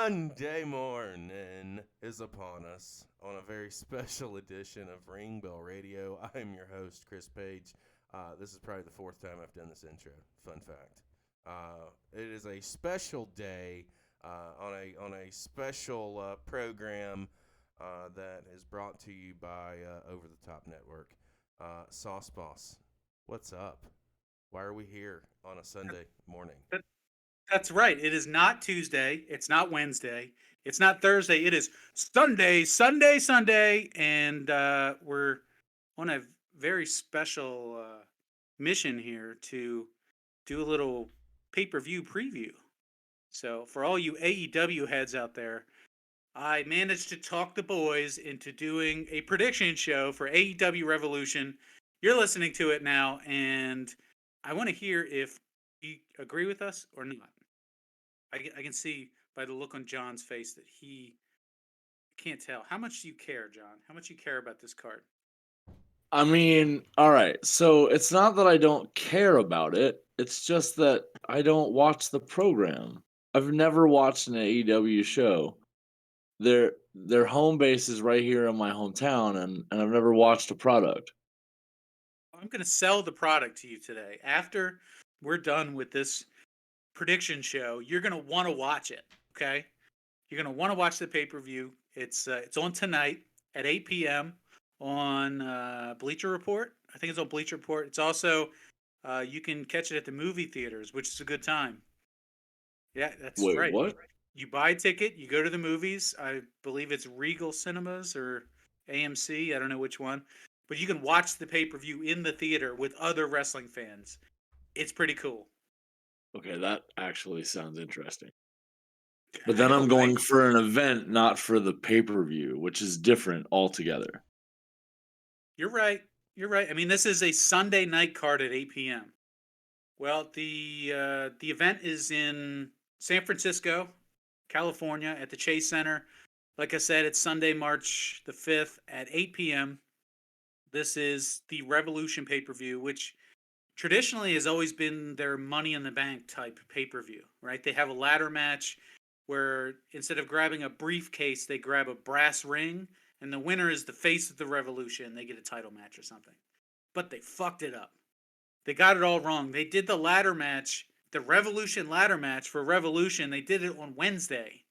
Sunday morning is upon us on a very special edition of Ringbell Radio. I am your host, Chris Page. This is probably the fourth time I've done this intro. Fun fact. It is a special day on a special program that is brought to you by Overthetopnetwork. Sauce Boss, what's up? Why are we here on a Sunday morning? That's right. It is not Tuesday. It's not Wednesday. It's not Thursday. It is Sunday. And we're on a very special mission here to do a little pay-per-view preview. So for all you AEW heads out there, I managed to talk the boys into doing a prediction show for AEW Revolution. You're listening to it now, and I want to hear if you agree with us or not. I can see by the look on John's face that he can't tell. How much do you care, John? How much do you care about this card? I mean, all right. So it's not that I don't care about it. It's just that I don't watch the program. I've never watched an AEW show. Their home base is right here in my hometown, and I've never watched a product. I'm going to sell the product to you today. After we're done with this prediction show, you're going to want to watch it, okay? You're going to want to watch the pay-per-view. It's on tonight at 8 p.m. on Bleacher Report. I think it's on Bleacher Report. It's also, you can catch it at the movie theaters, which is a good time. Yeah, that's Wait, right. what? You buy a ticket, you go to the movies. I believe it's Regal Cinemas or AMC. I don't know which one. But you can watch the pay-per-view in the theater with other wrestling fans. It's pretty cool. Okay, that actually sounds interesting. But I then know, I'm right? going for an event, not for the pay-per-view, which is different altogether. You're right. You're right. I mean, this is a Sunday night card at 8 p.m. Well, the event is in San Francisco, California, at the Chase Center. Like I said, it's Sunday, March the 5th at 8 p.m. This is the Revolution pay-per-view, which traditionally has always been their Money in the Bank type pay-per-view, right? They have a ladder match where instead of grabbing a briefcase, they grab a brass ring, and the winner is the face of the Revolution. They get a title match or something. But they fucked it up. They got it all wrong. They did the ladder match, the Revolution ladder match for Revolution. They did it on Wednesday.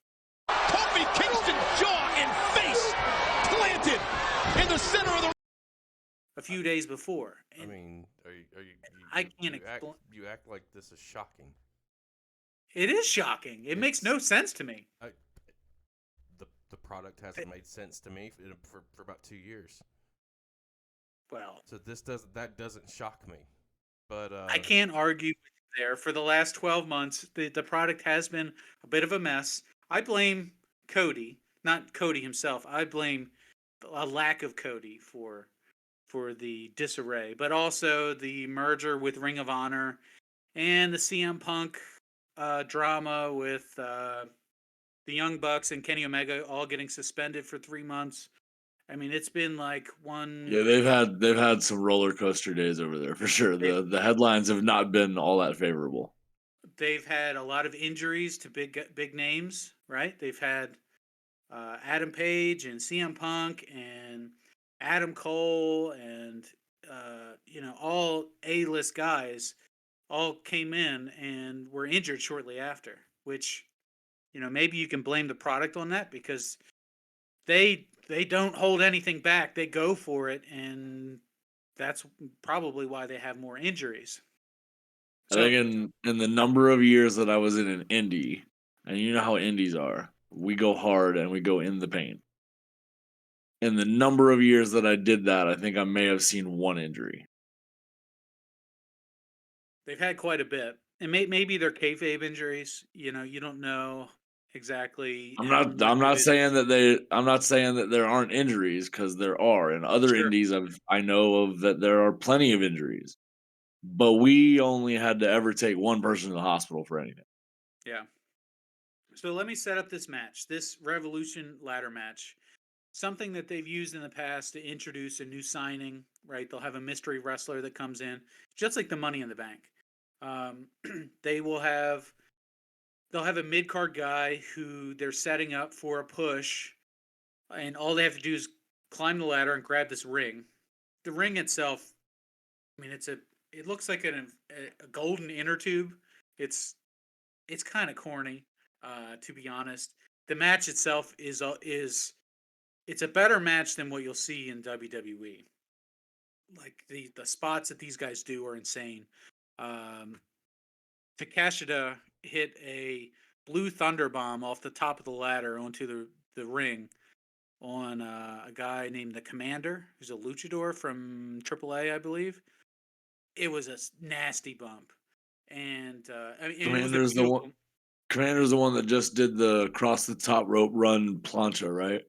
Kofi Kingston jaw and face planted in the center of the. A few days before. I mean, I can't explain. You act like this is shocking. It is shocking. It makes no sense to me. The product hasn't made sense to me for about 2 years. Well, So that doesn't shock me. But I can't argue with you there. For the last 12 months, the product has been a bit of a mess. I blame Cody, not Cody himself. I blame a lack of Cody for the disarray, but also the merger with Ring of Honor and the CM Punk drama with the Young Bucks and Kenny Omega all getting suspended for 3 months. I mean, it's been like one. Yeah, they've had some roller coaster days over there for sure. The headlines have not been all that favorable. They've had a lot of injuries to big names, right? They've had Adam Page and CM Punk and Adam Cole and all A-list guys all came in and were injured shortly after, which maybe you can blame the product on that because they don't hold anything back. They go for it, and that's probably why they have more injuries. I think in the number of years that I was in an indie, and you know how indies are, we go hard and we go in the paint. In the number of years that I did that, I think I may have seen one injury. They've had quite a bit, and maybe they're kayfabe injuries. You don't know exactly. I'm how not. much I'm of not it- saying that they. I'm not saying that there aren't injuries because there are. In other Sure. indies, I know of that there are plenty of injuries, but we only had to ever take one person to the hospital for anything. Yeah. So let me set up this match, this Revolution ladder match. Something that they've used in the past to introduce a new signing, right? They'll have a mystery wrestler that comes in, just like the Money in the Bank. They will have they'll have a mid-card guy who they're setting up for a push, and all they have to do is climb the ladder and grab this ring. The ring itself, I mean, it looks like a golden inner tube. It's kind of corny, to be honest. The match itself is it's a better match than what you'll see in WWE. Like the spots that these guys do are insane. Takeshita hit a blue thunder bomb off the top of the ladder onto the ring on a guy named the Commander, who's a luchador from AAA, I believe. It was a nasty bump, and I mean, it was a Commander's the beautiful. one. Commander's the one that just did the across the top rope run plancha, right?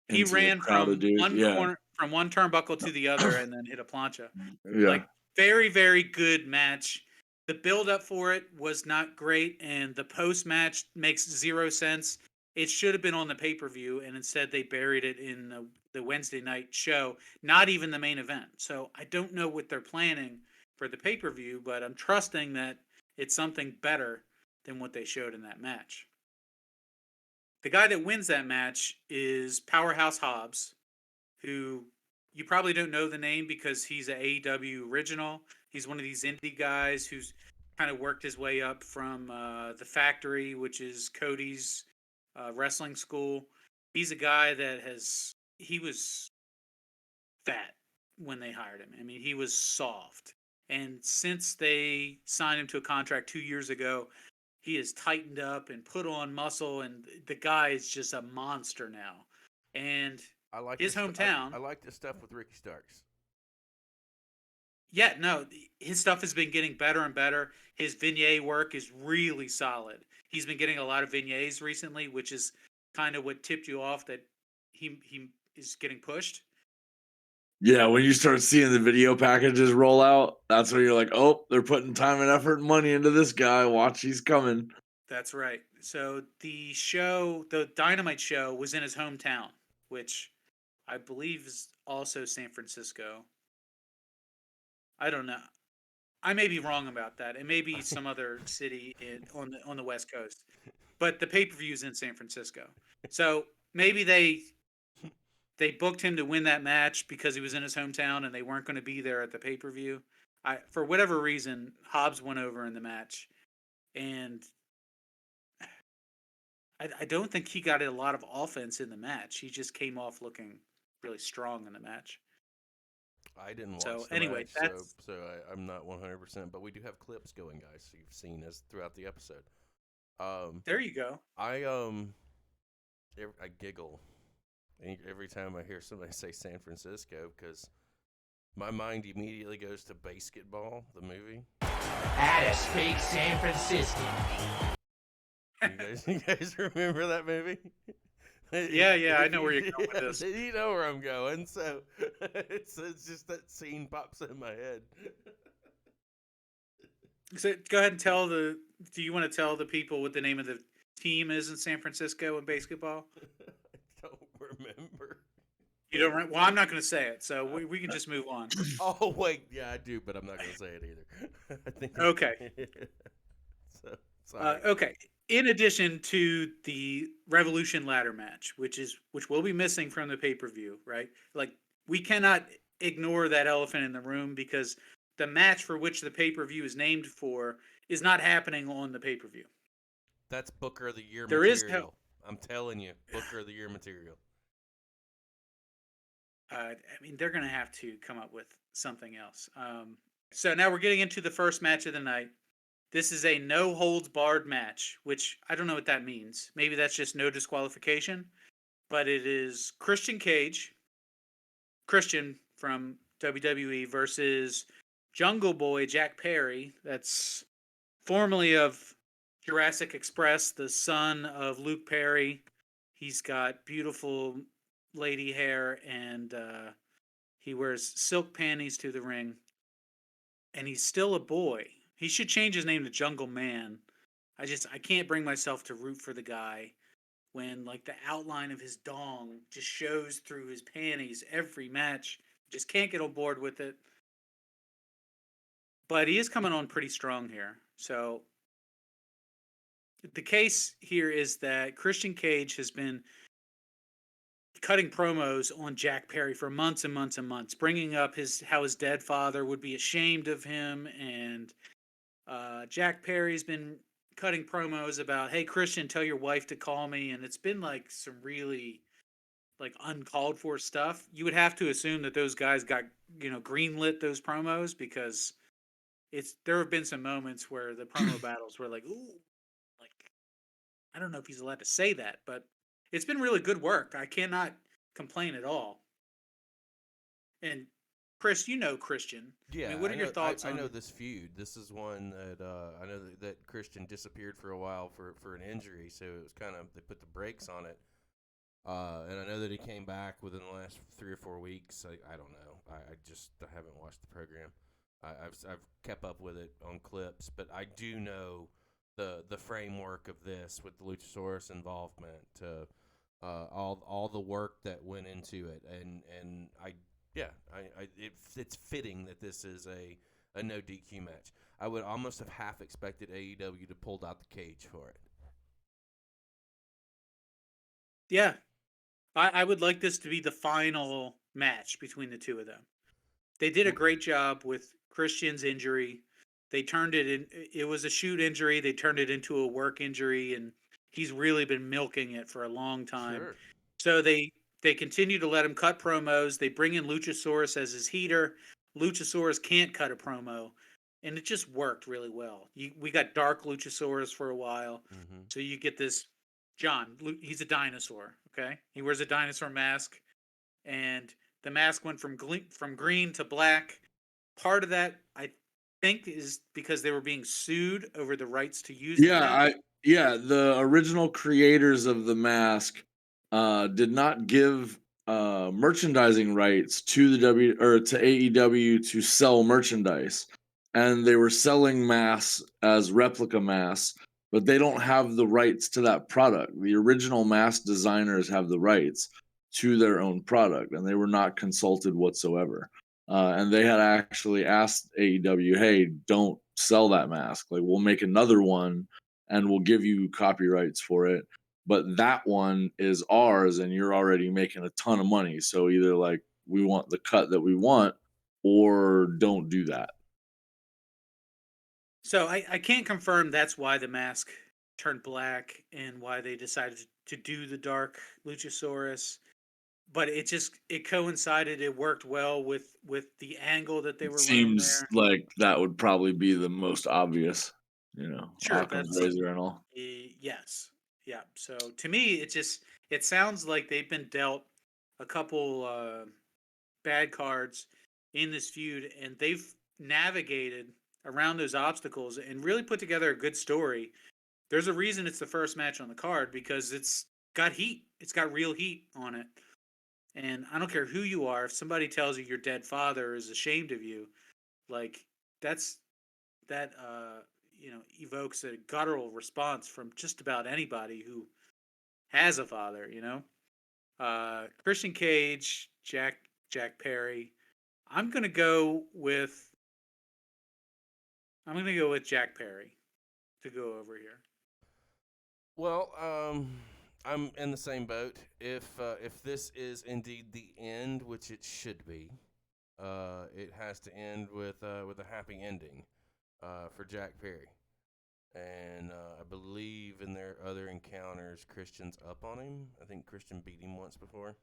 He Into the ran crowd of from dudes. one Yeah, corner, from one turnbuckle to the other, and then hit a plancha. yeah. Like, very, very good match. The build up for it was not great, and the post match makes zero sense. It should have been on the pay-per-view, and instead they buried it in the Wednesday night show, not even the main event. So I don't know what they're planning for the pay-per-view, but I'm trusting that it's something better than what they showed in that match. The guy that wins that match is Powerhouse Hobbs, who you probably don't know the name because he's an AEW original. He's one of these indie guys who's kind of worked his way up from the Factory, which is Cody's wrestling school. He's a guy that he was fat when they hired him. I mean, he was soft. And since they signed him to a contract 2 years ago, he has tightened up and put on muscle, and the guy is just a monster now. And I like his hometown. I like this stuff with Ricky Starks. Yeah, no, his stuff has been getting better and better. His vignette work is really solid. He's been getting a lot of vignettes recently, which is kind of what tipped you off that he is getting pushed. Yeah, when you start seeing the video packages roll out, that's where you're like, oh, they're putting time and effort and money into this guy. Watch, he's coming. That's right. So the Dynamite show was in his hometown, which I believe is also San Francisco. I don't know. I may be wrong about that. It may be some other city on the West Coast, but the pay-per-view is in San Francisco. So maybe they booked him to win that match because he was in his hometown and they weren't going to be there at the pay-per-view. For whatever reason, Hobbs went over in the match, and I don't think he got a lot of offense in the match. He just came off looking really strong in the match. I didn't watch So the anyway, match, that's I'm not 100%, but we do have clips going, guys. So you've seen us throughout the episode. there you go. I giggle every time I hear somebody say San Francisco because my mind immediately goes to Basketball, the movie. At a fake San Francisco. You guys remember that movie? Yeah, I know where you're going with this. You know where I'm going, so it's just that scene pops in my head. So go ahead and do you want to tell the people what the name of the team is in San Francisco in basketball? I don't remember. You don't. Well, I'm not going to say it, so we can just move on. Oh wait, yeah, I do, but I'm not going to say it either. I think. Okay. So sorry. Okay. In addition to the Revolution ladder match, which will be missing from the pay-per-view, right? Like, we cannot ignore that elephant in the room because the match for which the pay-per-view is named for is not happening on the pay-per-view. That's Booker of the Year There material. I'm telling you, Booker of the Year material. I mean, they're going to have to come up with something else. So now we're getting into the first match of the night. This is a no-holds-barred match, which I don't know what that means. Maybe that's just no disqualification. But it is Christian from WWE versus Jungle Boy Jack Perry. That's formerly of Jurassic Express, the son of Luke Perry. He's got beautiful lady hair, and he wears silk panties to the ring. And he's still a boy. He should change his name to Jungle Man. I can't bring myself to root for the guy when like the outline of his dong just shows through his panties every match. Just can't get on board with it. But he is coming on pretty strong here. So the case here is that Christian Cage has been cutting promos on Jack Perry for months and months and months, bringing up how his dead father would be ashamed of him, and Jack Perry's been cutting promos about, hey Christian, tell your wife to call me, and it's been like some really like uncalled for stuff. You would have to assume that those guys got greenlit those promos, because there have been some moments where the promo battles were like, ooh, like I don't know if he's allowed to say that, but it's been really good work. I cannot complain at all. And Chris, you know Christian. Yeah, I mean, what are your thoughts I on? know this feud. This is one that I know that Christian disappeared for a while for an injury, so it was kind of they put the brakes on it. And I know that he came back within the last 3 or 4 weeks. I don't know. I haven't watched the program. I've kept up with it on clips, but I do know the framework of this with the Luchasaurus involvement, all the work that went into it, and it's fitting that this is a no DQ match. I would almost have half expected AEW to pull out the cage for it. Yeah, I would like this to be the final match between the two of them. They did a great job with Christian's injury. They turned it in. It was a shoot injury. They turned it into a work injury, and he's really been milking it for a long time. Sure. So they continue to let him cut promos. They bring in Luchasaurus as his heater. Luchasaurus can't cut a promo, and it just worked really well. We got Dark Luchasaurus for a while, so you get this John. He's a dinosaur. Okay, he wears a dinosaur mask, and the mask went from green to black. Part of that, I think, is because they were being sued over the rights to use the thing. The original creators of the mask did not give merchandising rights to the to AEW to sell merchandise, and they were selling masks as replica masks, but they don't have the rights to that product. The original mask designers have the rights to their own product, and they were not consulted whatsoever. And they had actually asked AEW, "Hey, don't sell that mask. Like, we'll make another one, and we'll give you copyrights for it. But that one is ours, and you're already making a ton of money. So either like we want the cut that we want, or don't do that." So I can't confirm that's why the mask turned black and why they decided to do the Dark Luchasaurus. But it coincided. It worked well with the angle that they It were running seems there. like that would probably be the most obvious, Sure, Occam's razor and all. yes, yeah. So to me, it sounds like they've been dealt a couple bad cards in this feud, and they've navigated around those obstacles and really put together a good story. There's a reason it's the first match on the card, because it's got heat. It's got real heat on it. And I don't care who you are, if somebody tells you your dead father is ashamed of you, like that's that evokes a guttural response from just about anybody who has a father, Christian Cage, Jack Perry. I'm gonna go with Jack Perry to go over here. Well, I'm in the same boat. If this is indeed the end, which it should be, it has to end with a happy ending for Jack Perry. And I believe in their other encounters, Christian's up on him. I think Christian beat him once before.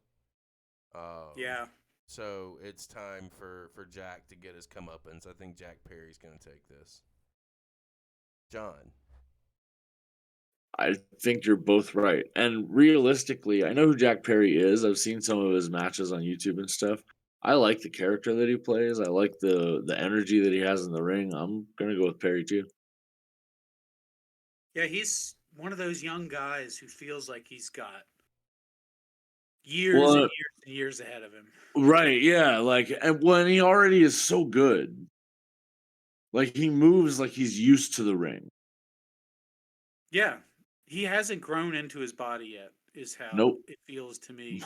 Yeah. So it's time for Jack to get his comeuppance. I think Jack Perry's going to take this. John. I think you're both right. And realistically, I know who Jack Perry is. I've seen some of his matches on YouTube and stuff. I like the character that he plays. I like the energy that he has in the ring. I'm gonna go with Perry too. Yeah, he's one of those young guys who feels like he's got years and Well, years and years ahead of him. right, yeah. Like, and when he already is so good, like he moves like he's used to the ring. Yeah. He hasn't grown into his body yet, is how Nope. it feels to me.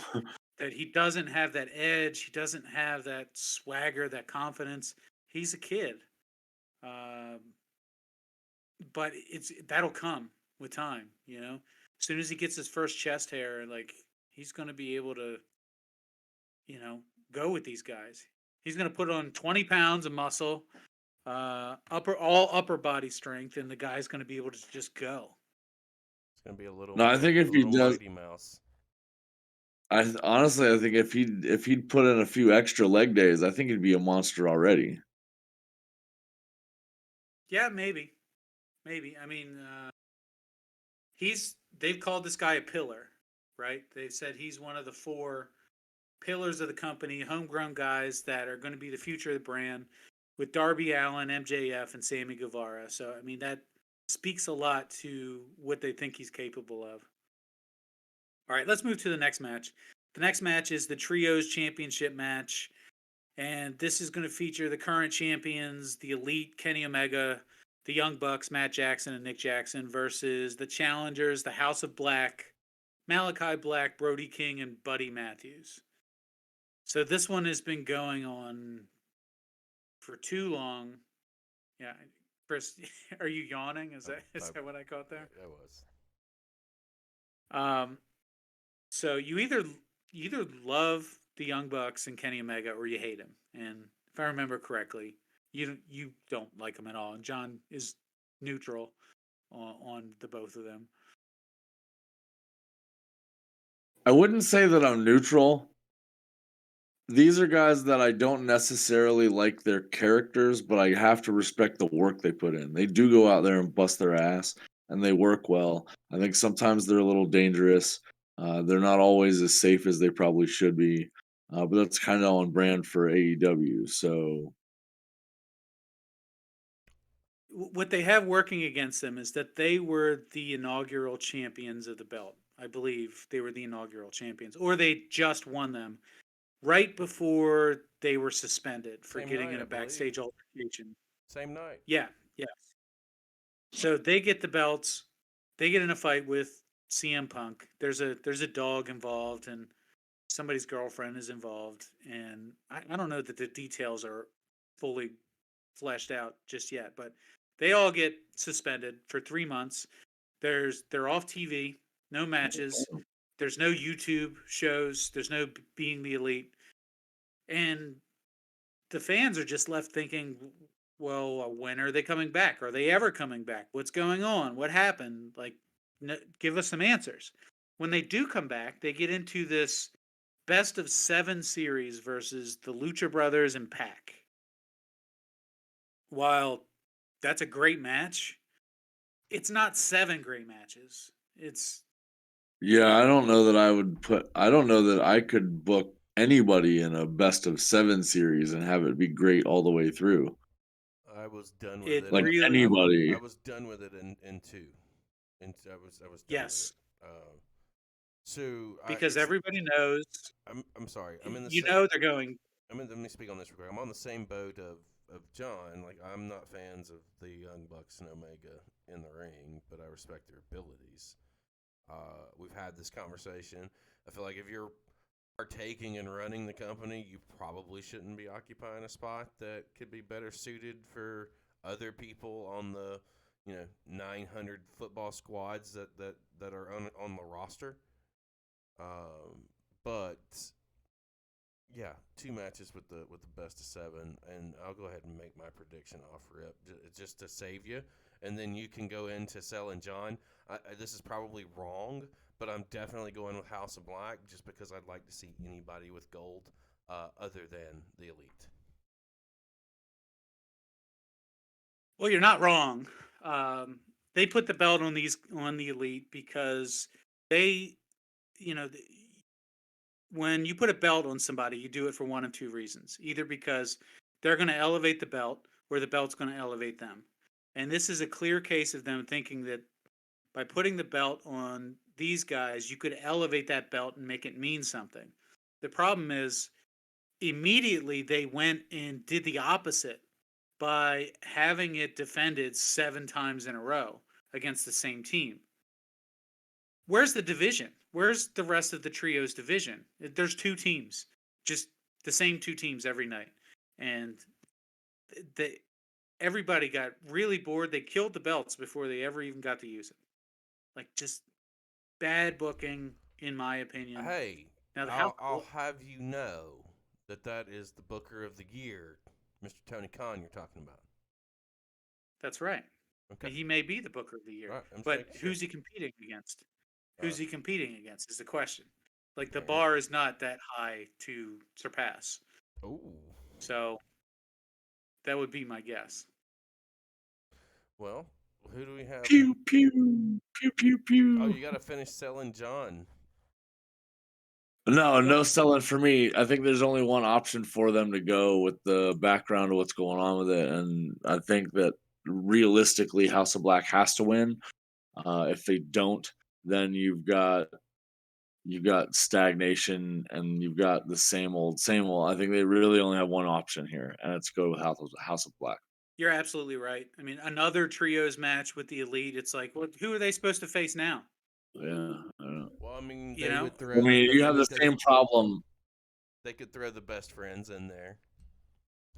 That he doesn't have that edge, he doesn't have that swagger, that confidence. He's a kid. But that'll come. with time. As soon as he gets his first chest hair, like he's going to be able to, go with these guys. He's going to put on 20 pounds of muscle, all upper body strength, and the guy's going to be able to just go. It's gonna be a little. No, I think if he does, Mighty Mouse. I think if he'd put in a few extra leg days, I think he'd be a monster already. Yeah, maybe. I mean, they've called this guy a pillar, right? They've said he's one of the 4 pillars of the company, homegrown guys that are going to be the future of the brand, with Darby Allin, MJF, and Sammy Guevara. So, I mean, that speaks a lot to what they think he's capable of. All right, let's move to the next match. The next match is the Trios Championship match. And this is going to feature the current champions, the Elite, Kenny Omega, the Young Bucks, Matt Jackson and Nick Jackson, versus the challengers, the House of Black, Malachi Black, Brody King, and Buddy Matthews. So this one has been going on for too long. Yeah, Chris, are you yawning? Is that what I caught there? That was. So you either love the Young Bucks and Kenny Omega, or you hate him. And if I remember correctly, you don't like him at all. And John is neutral on the both of them. I wouldn't say that I'm neutral. These are guys that I don't necessarily like their characters, but I have to respect the work they put in. They do go out there and bust their ass, and they work well. I think sometimes they're a little dangerous. They're not always as safe as they probably should be, but that's kind of on brand for AEW. So, what they have working against them is that they were the inaugural champions of the belt. I believe they were the inaugural champions, or they just won them right before they were suspended for getting in a backstage altercation. Same night. Yeah. So they get the belts. They get in a fight with CM Punk. There's a dog involved, and somebody's girlfriend is involved. And I don't know that the details are fully fleshed out just yet, but they all get suspended for 3 months. They're off TV, no matches. There's no YouTube shows. There's no Being the Elite. And the fans are just left thinking, well, when are they coming back? Are they ever coming back? What's going on? What happened? Like, give us some answers. When they do come back, they get into this best of 7 series versus the Lucha Brothers and Pac. While that's a great match, it's not 7 great matches. yeah, I don't know that I could book anybody in a best of 7 series and have it be great all the way through. I was done with it. Like anybody. I was done with it in 2. I was done yes. with it. So because everybody knows. I'm sorry. I'm in the. They're going. Let me speak on this real quick. I'm on the same boat of John. Like, I'm not fans of the Young Bucks and Omega in the ring, but I respect their abilities. We've had this conversation. I feel like if you're partaking and running the company, you probably shouldn't be occupying a spot that could be better suited for other people on the 900 football squads that are on the roster. But yeah, 2 matches with the best of 7, and I'll go ahead and make my prediction off rip just to save you, and then you can go into selling John. This is probably wrong, but I'm definitely going with House of Black just because I'd like to see anybody with gold other than the Elite. Well, you're not wrong. They put the belt on the Elite because they, when you put a belt on somebody, you do it for one of 2 reasons. Either because they're going to elevate the belt, or the belt's going to elevate them. And this is a clear case of them thinking that by putting the belt on these guys, you could elevate that belt and make it mean something. The problem is, immediately they went and did the opposite by having it defended 7 times in a row against the same team. Where's the division? Where's the rest of the Trios division? There's 2 teams, just the same 2 teams every night. And everybody got really bored. They killed the belts before they ever even got to use it. Like, just bad booking, in my opinion. Hey, Now, the I'll have you know that is the Booker of the Year, Mr. Tony Khan, you're talking about. That's right. Okay. He may be the Booker of the Year, All right, I'm just but making sure. who's he competing against? Who's Uh, he competing against is the question. Like, the Aaron- bar is not that high to surpass. Ooh. So that would be my guess. Well, who do we have? Pew pew pew pew pew. Oh, you got to finish selling John. No selling for me. I think there's only one option for them to go with the background of what's going on with it, and I think that realistically, House of Black has to win. If they don't, then you've got stagnation, and you've got the same old, same old. I think they really only have one option here, and it's go with House of Black. You're absolutely right. I mean, another trios match with the Elite. It's like, well, who are they supposed to face now? Yeah, I don't know. Well, I mean, You they know? would throw. I mean, you have the they same could- problem. They could throw the best friends in there.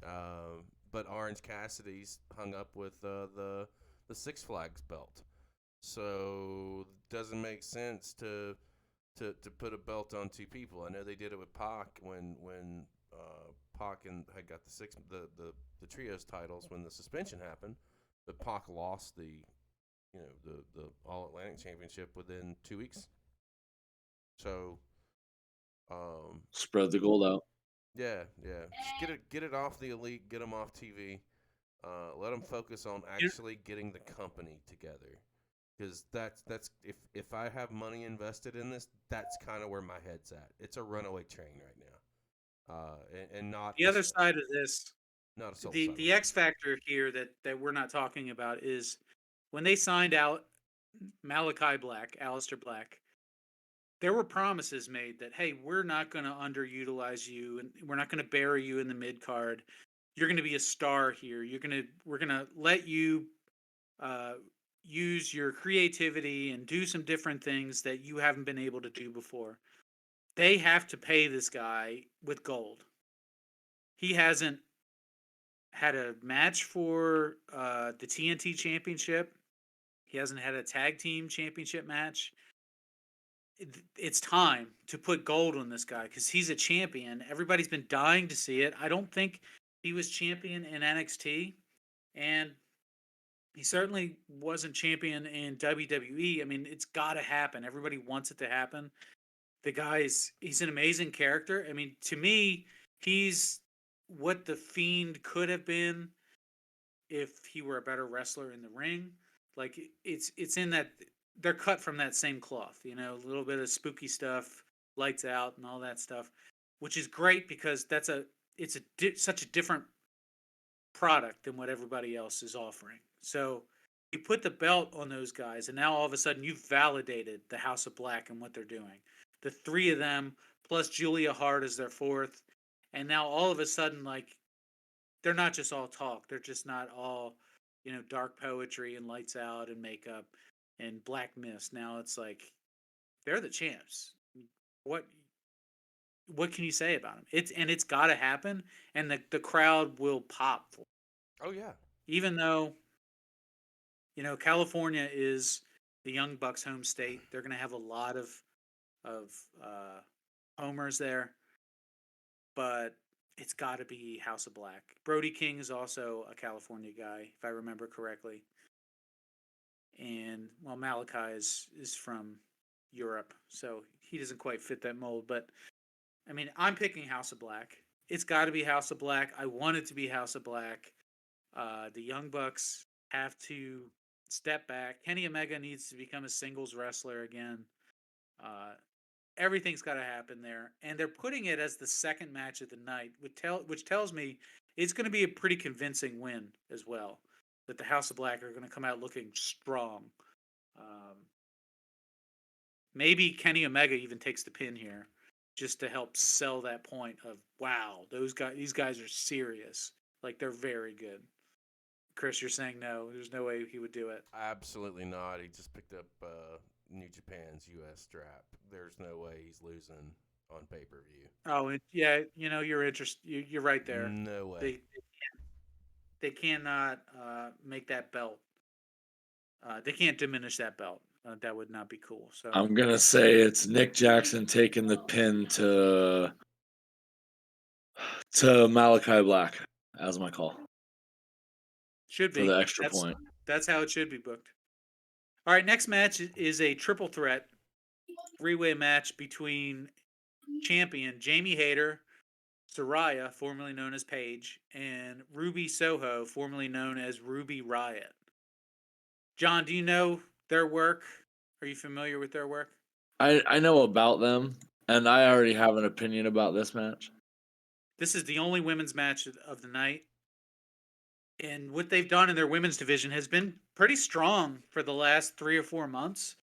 But Orange Cassidy's hung up with the Six Flags belt, so it doesn't make sense to put a belt on two people. I know they did it with Pac when Pac and had got the trios titles when the suspension happened, but Pac lost the All Atlantic Championship within 2 weeks. So, Spread the gold out. yeah. Just get it off the Elite, get them off TV. Let them focus on actually getting the company together, because that's if I have money invested in this, that's kind of where my head's at. It's a runaway train right now, and not The other side of this, not a soul the X factor here that we're not talking about is when they signed out Malachi Black, Aleister Black. There were promises made that, hey, we're not going to underutilize you, and we're not going to bury you in the mid card. You're going to be a star here. We're going to let you use your creativity and do some different things that you haven't been able to do before. They have to pay this guy with gold. He hasn't had a match for the TNT Championship. He hasn't had a tag team championship match. It's time to put gold on this guy because he's a champion. Everybody's been dying to see it. I don't think he was champion in NXT, and he certainly wasn't champion in WWE. I mean, it's got to happen. Everybody wants it to happen. The he's an amazing character. I mean, to me, he's what the Fiend could have been if he were a better wrestler in the ring. Like, it's in that they're cut from that same cloth, a little bit of spooky stuff, lights out and all that stuff, which is great because it's such a different product than what everybody else is offering. So you put the belt on those guys, and now all of a sudden you've validated the House of Black and what they're doing. The three of them plus Julia Hart as their fourth, and now all of a sudden, like, they're not just all talk. They're just not all, dark poetry and lights out and makeup and black mist. Now it's like they're the champs. What can you say about them? It's got to happen, and the crowd will pop for it. Oh yeah. Even though, California is the Young Bucks' home state, they're going to have a lot of homers there, but it's got to be House of Black. Brody King is also a California guy, if I remember correctly. And, well, Malachi is from Europe, so he doesn't quite fit that mold. But, I mean, I'm picking House of Black. It's got to be House of Black. I want it to be House of Black. The Young Bucks have to step back. Kenny Omega needs to become a singles wrestler again. Everything's got to happen there. And they're putting it as the second match of the night, which tells me it's going to be a pretty convincing win as well, that the House of Black are going to come out looking strong. Maybe Kenny Omega even takes the pin here just to help sell that point of, wow, these guys are serious. Like, they're very good. Chris, you're saying no. There's no way he would do it. Absolutely not. He just picked up New Japan's U.S. strap. There's no way he's losing on pay-per-view. Oh, yeah. You're interested. You're right there. No way. They cannot make that belt. They can't diminish that belt. that would not be cool. So I'm gonna say it's Nick Jackson taking the pin to Malachi Black as my call should for be. the extra point. That's how it should be booked. All right, next match is a triple threat 3-way match between champion Jamie Hayter, Saraya, formerly known as Paige, and Ruby Soho, formerly known as Ruby Riott. John, do you know their work? Are you familiar with their work? I know about them, and I already have an opinion about this match. This is the only women's match of the night. And what they've done in their women's division has been pretty strong for the last 3 or 4 months,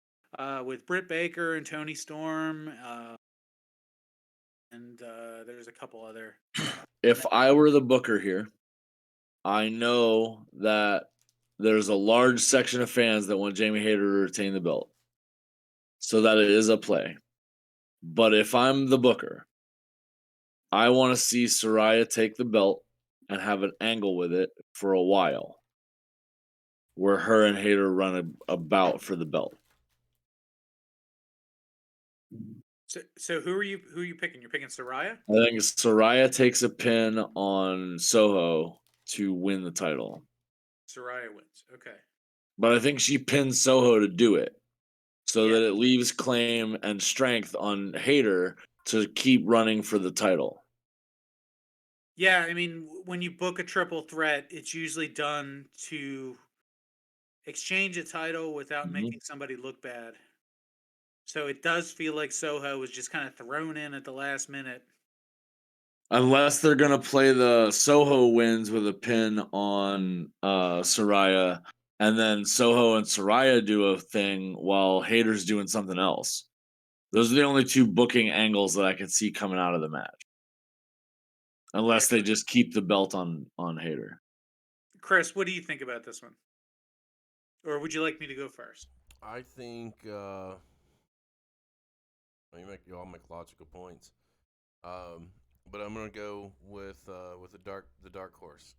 with Britt Baker and Toni Storm, and there's a couple other. If I were the booker here, I know that there's a large section of fans that want Jamie Hayter to retain the belt, so that it is a play. But if I'm the booker, I want to see Saraya take the belt and have an angle with it for a while, where her and Hayter run a bout for the belt. So who are you picking? You're picking Saraya? I think Saraya takes a pin on Soho to win the title, Saraya wins. Okay. but I think she pins Soho to do it, so Yeah. that it leaves claim and strength on Hayter to keep running for the title. Yeah, I mean, when you book a triple threat, it's usually done to exchange a title without Mhm. making somebody look bad. So it does feel like Soho was just kind of thrown in at the last minute. Unless they're gonna play the Soho wins with a pin on Saraya, and then Soho and Saraya do a thing while Hayter's doing something else. Those are the only two booking angles that I can see coming out of the match. Unless they just keep the belt on Hayter. Chris, what do you think about this one? Or would you like me to go first? I think you all make logical points, but I'm gonna go with the dark horse,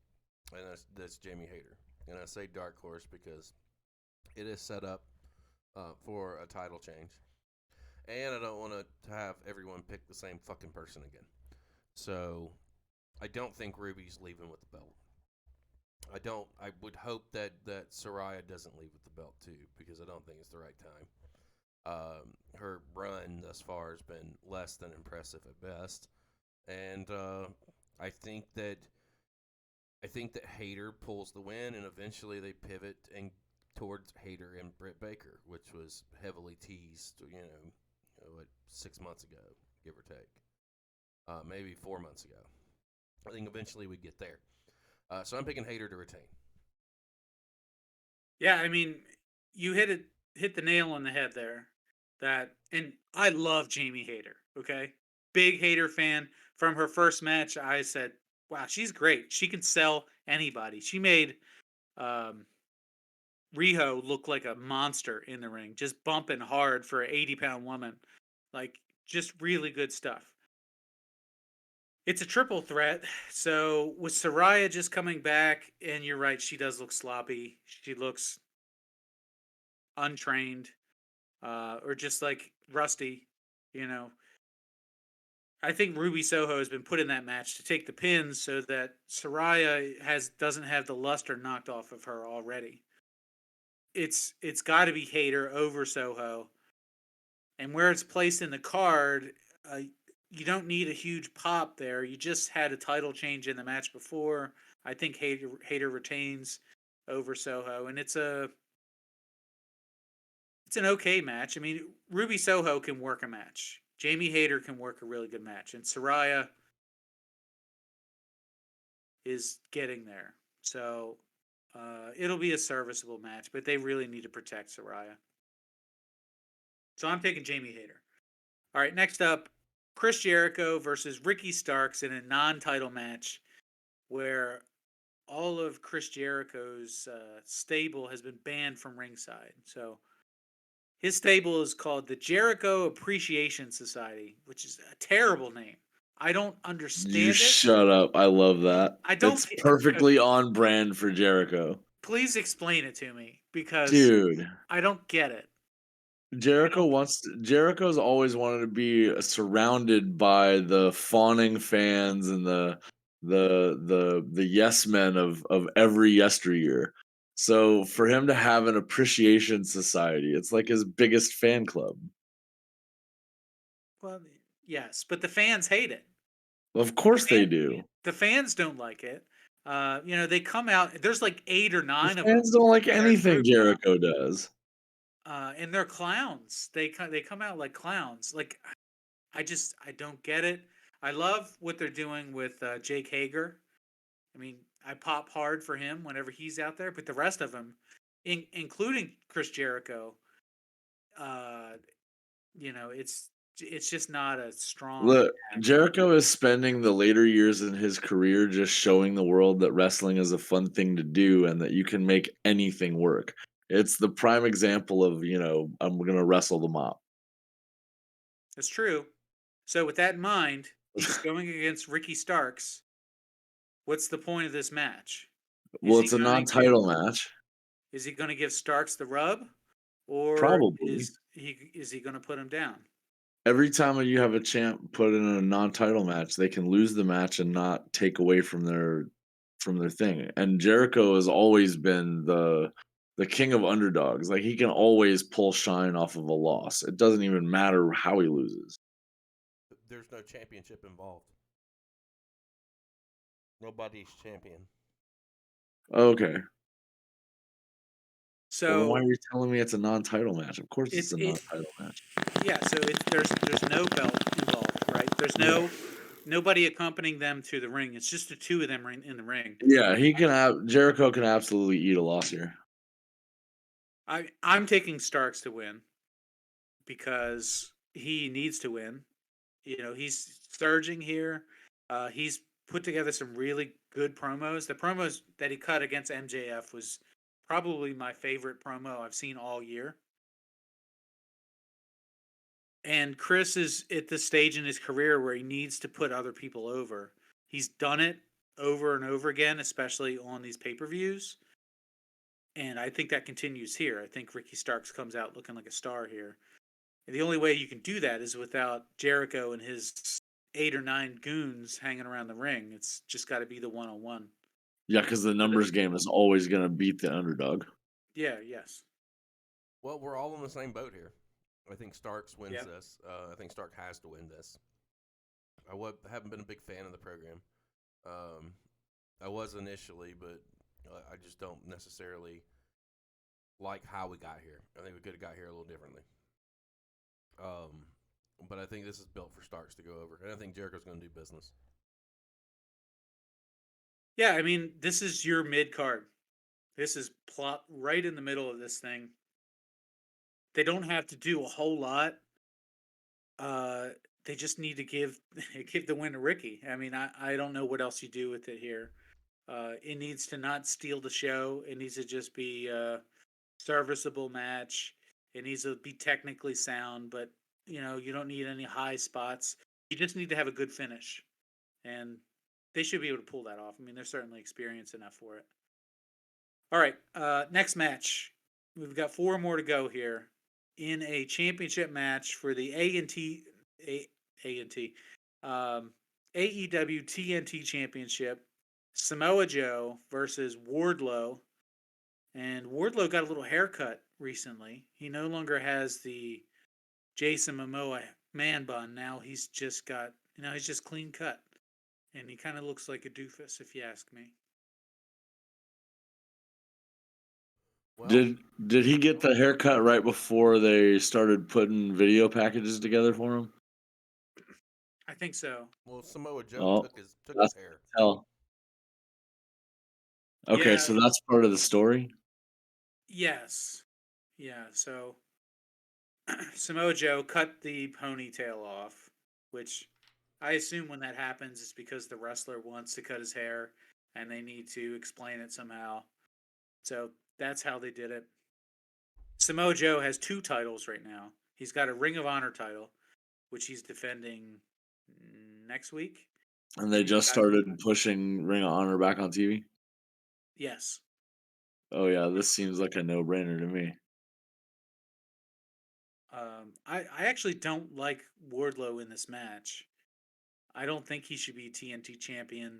and that's Jamie Hayter. And I say dark horse because it is set up for a title change, and I don't want to have everyone pick the same fucking person again. So I don't think Ruby's leaving with the belt. I would hope that Saraya doesn't leave with the belt too, because I don't think it's the right time. Her run thus far has been less than impressive at best, and I think that Hayter pulls the win, and eventually they pivot and towards Hayter and Britt Baker, which was heavily teased, 6 months ago, give or take, maybe 4 months ago. I think eventually we get there. So I'm picking Hayter to retain. Yeah, I mean, you hit the nail on the head there. And I love Jamie Hayter, okay? Big Hayter fan. From her first match, I said, wow, she's great. She can sell anybody. She made Riho look like a monster in the ring, just bumping hard for an 80-pound woman. Like, just really good stuff. It's a triple threat. So with Saraya just coming back, and you're right, she does look sloppy. She looks untrained, or just like rusty, you know. I think Ruby Soho has been put in that match to take the pins so that Saraya doesn't have the luster knocked off of her already. It's got to be Hayter over Soho, and where it's placed in the card, you don't need a huge pop there. You just had a title change in the match before. I think Hayter retains over Soho, and it's an okay match. I mean, Ruby Soho can work a match. Jamie Hayter can work a really good match, and Saraya is getting there. So it'll be a serviceable match, but they really need to protect Saraya. So I'm taking Jamie Hayter. All right, next up, Chris Jericho versus Ricky Starks in a non-title match where all of Chris Jericho's stable has been banned from ringside. So his stable is called the Jericho Appreciation Society, which is a terrible name. I don't understand You it. shut up. I love that. I don't It's perfectly on brand for Jericho. Please explain it to me, because Dude, I don't get it. Jericho's always wanted to be surrounded by the fawning fans and the yes men of every yesteryear. So for him to have an appreciation society, it's like his biggest fan club. Well, yes, but the fans hate it. Of course they fan- do. The fans don't like it. They come out. There's like 8 or The 9 of them. fans don't like in their anything group now. Jericho does. And they're clowns. They come out like clowns. Like I don't get it. I love what they're doing with Jake Hager. I mean, I pop hard for him whenever he's out there, but the rest of them, including Chris Jericho, it's just not a strong. Look, match. Jericho is spending the later years in his career just showing the world that wrestling is a fun thing to do and that you can make anything work. It's the prime example of, I'm going to wrestle the mop. That's true. So with that in mind, he's going against Ricky Starks. What's the point of this match? Well, he it's a gonna non-title match. Is he going to give Starks the rub, or Probably. is he going to put him down? Every time you have a champ put in a non-title match, they can lose the match and not take away from their thing. And Jericho has always been the king of underdogs. Like he can always pull shine off of a loss. It doesn't even matter how he loses. There's no championship involved. Nobody's champion. Okay. So well, why are you telling me it's a non-title match? Of course it's a non-title match. Yeah, so there's no belt involved, right? There's nobody accompanying them to the ring. It's just the two of them in the ring. Yeah, Jericho can absolutely eat a loss here. I'm taking Starks to win because he needs to win. He's surging here. He's put together some really good promos. The promos that he cut against MJF was probably my favorite promo I've seen all year. And Chris is at the stage in his career where he needs to put other people over. He's done it over and over again, especially on these pay-per-views. And I think that continues here. I think Ricky Starks comes out looking like a star here. And the only way you can do that is without Jericho and his 8 or 9 goons hanging around the ring. It's just got to be the one-on-one. Yeah, because the numbers game is always going to beat the underdog. Yeah, yes. Well, we're all on the same boat here. I think Starks wins this. I think Stark has to win this. I haven't been a big fan of the program. I was initially, but I just don't necessarily like how we got here. I think we could have got here a little differently. But I think this is built for Starks to go over, and I think Jericho's going to do business. Yeah, I mean, this is your mid-card. This is plot right in the middle of this thing. They don't have to do a whole lot. They just need to give the win to Ricky. I mean, I don't know what else you do with it here. It needs to not steal the show. It needs to just be a serviceable match. It needs to be technically sound, but you don't need any high spots. You just need to have a good finish, and they should be able to pull that off. I mean, they're certainly experienced enough for it. All right, next match. We've got 4 more to go here in a championship match for the AEW TNT Championship. Samoa Joe versus Wardlow. And Wardlow got a little haircut recently. He no longer has the Jason Momoa man bun. Now he's just clean cut. And he kind of looks like a doofus, if you ask me. Well, did he get the haircut right before they started putting video packages together for him? I think so. Well, Samoa Joe took his hair. Hell. Okay, Yeah. so that's part of the story? Yes. Yeah, so Samoa Joe cut the ponytail off, which I assume when that happens is because the wrestler wants to cut his hair and they need to explain it somehow. So that's how they did it. Samoa Joe has 2 titles right now. He's got a Ring of Honor title, which he's defending next week. And they just started pushing Ring of Honor back on TV? Yes. Oh, yeah, this seems like a no-brainer to me. I actually don't like Wardlow in this match. I don't think he should be TNT champion.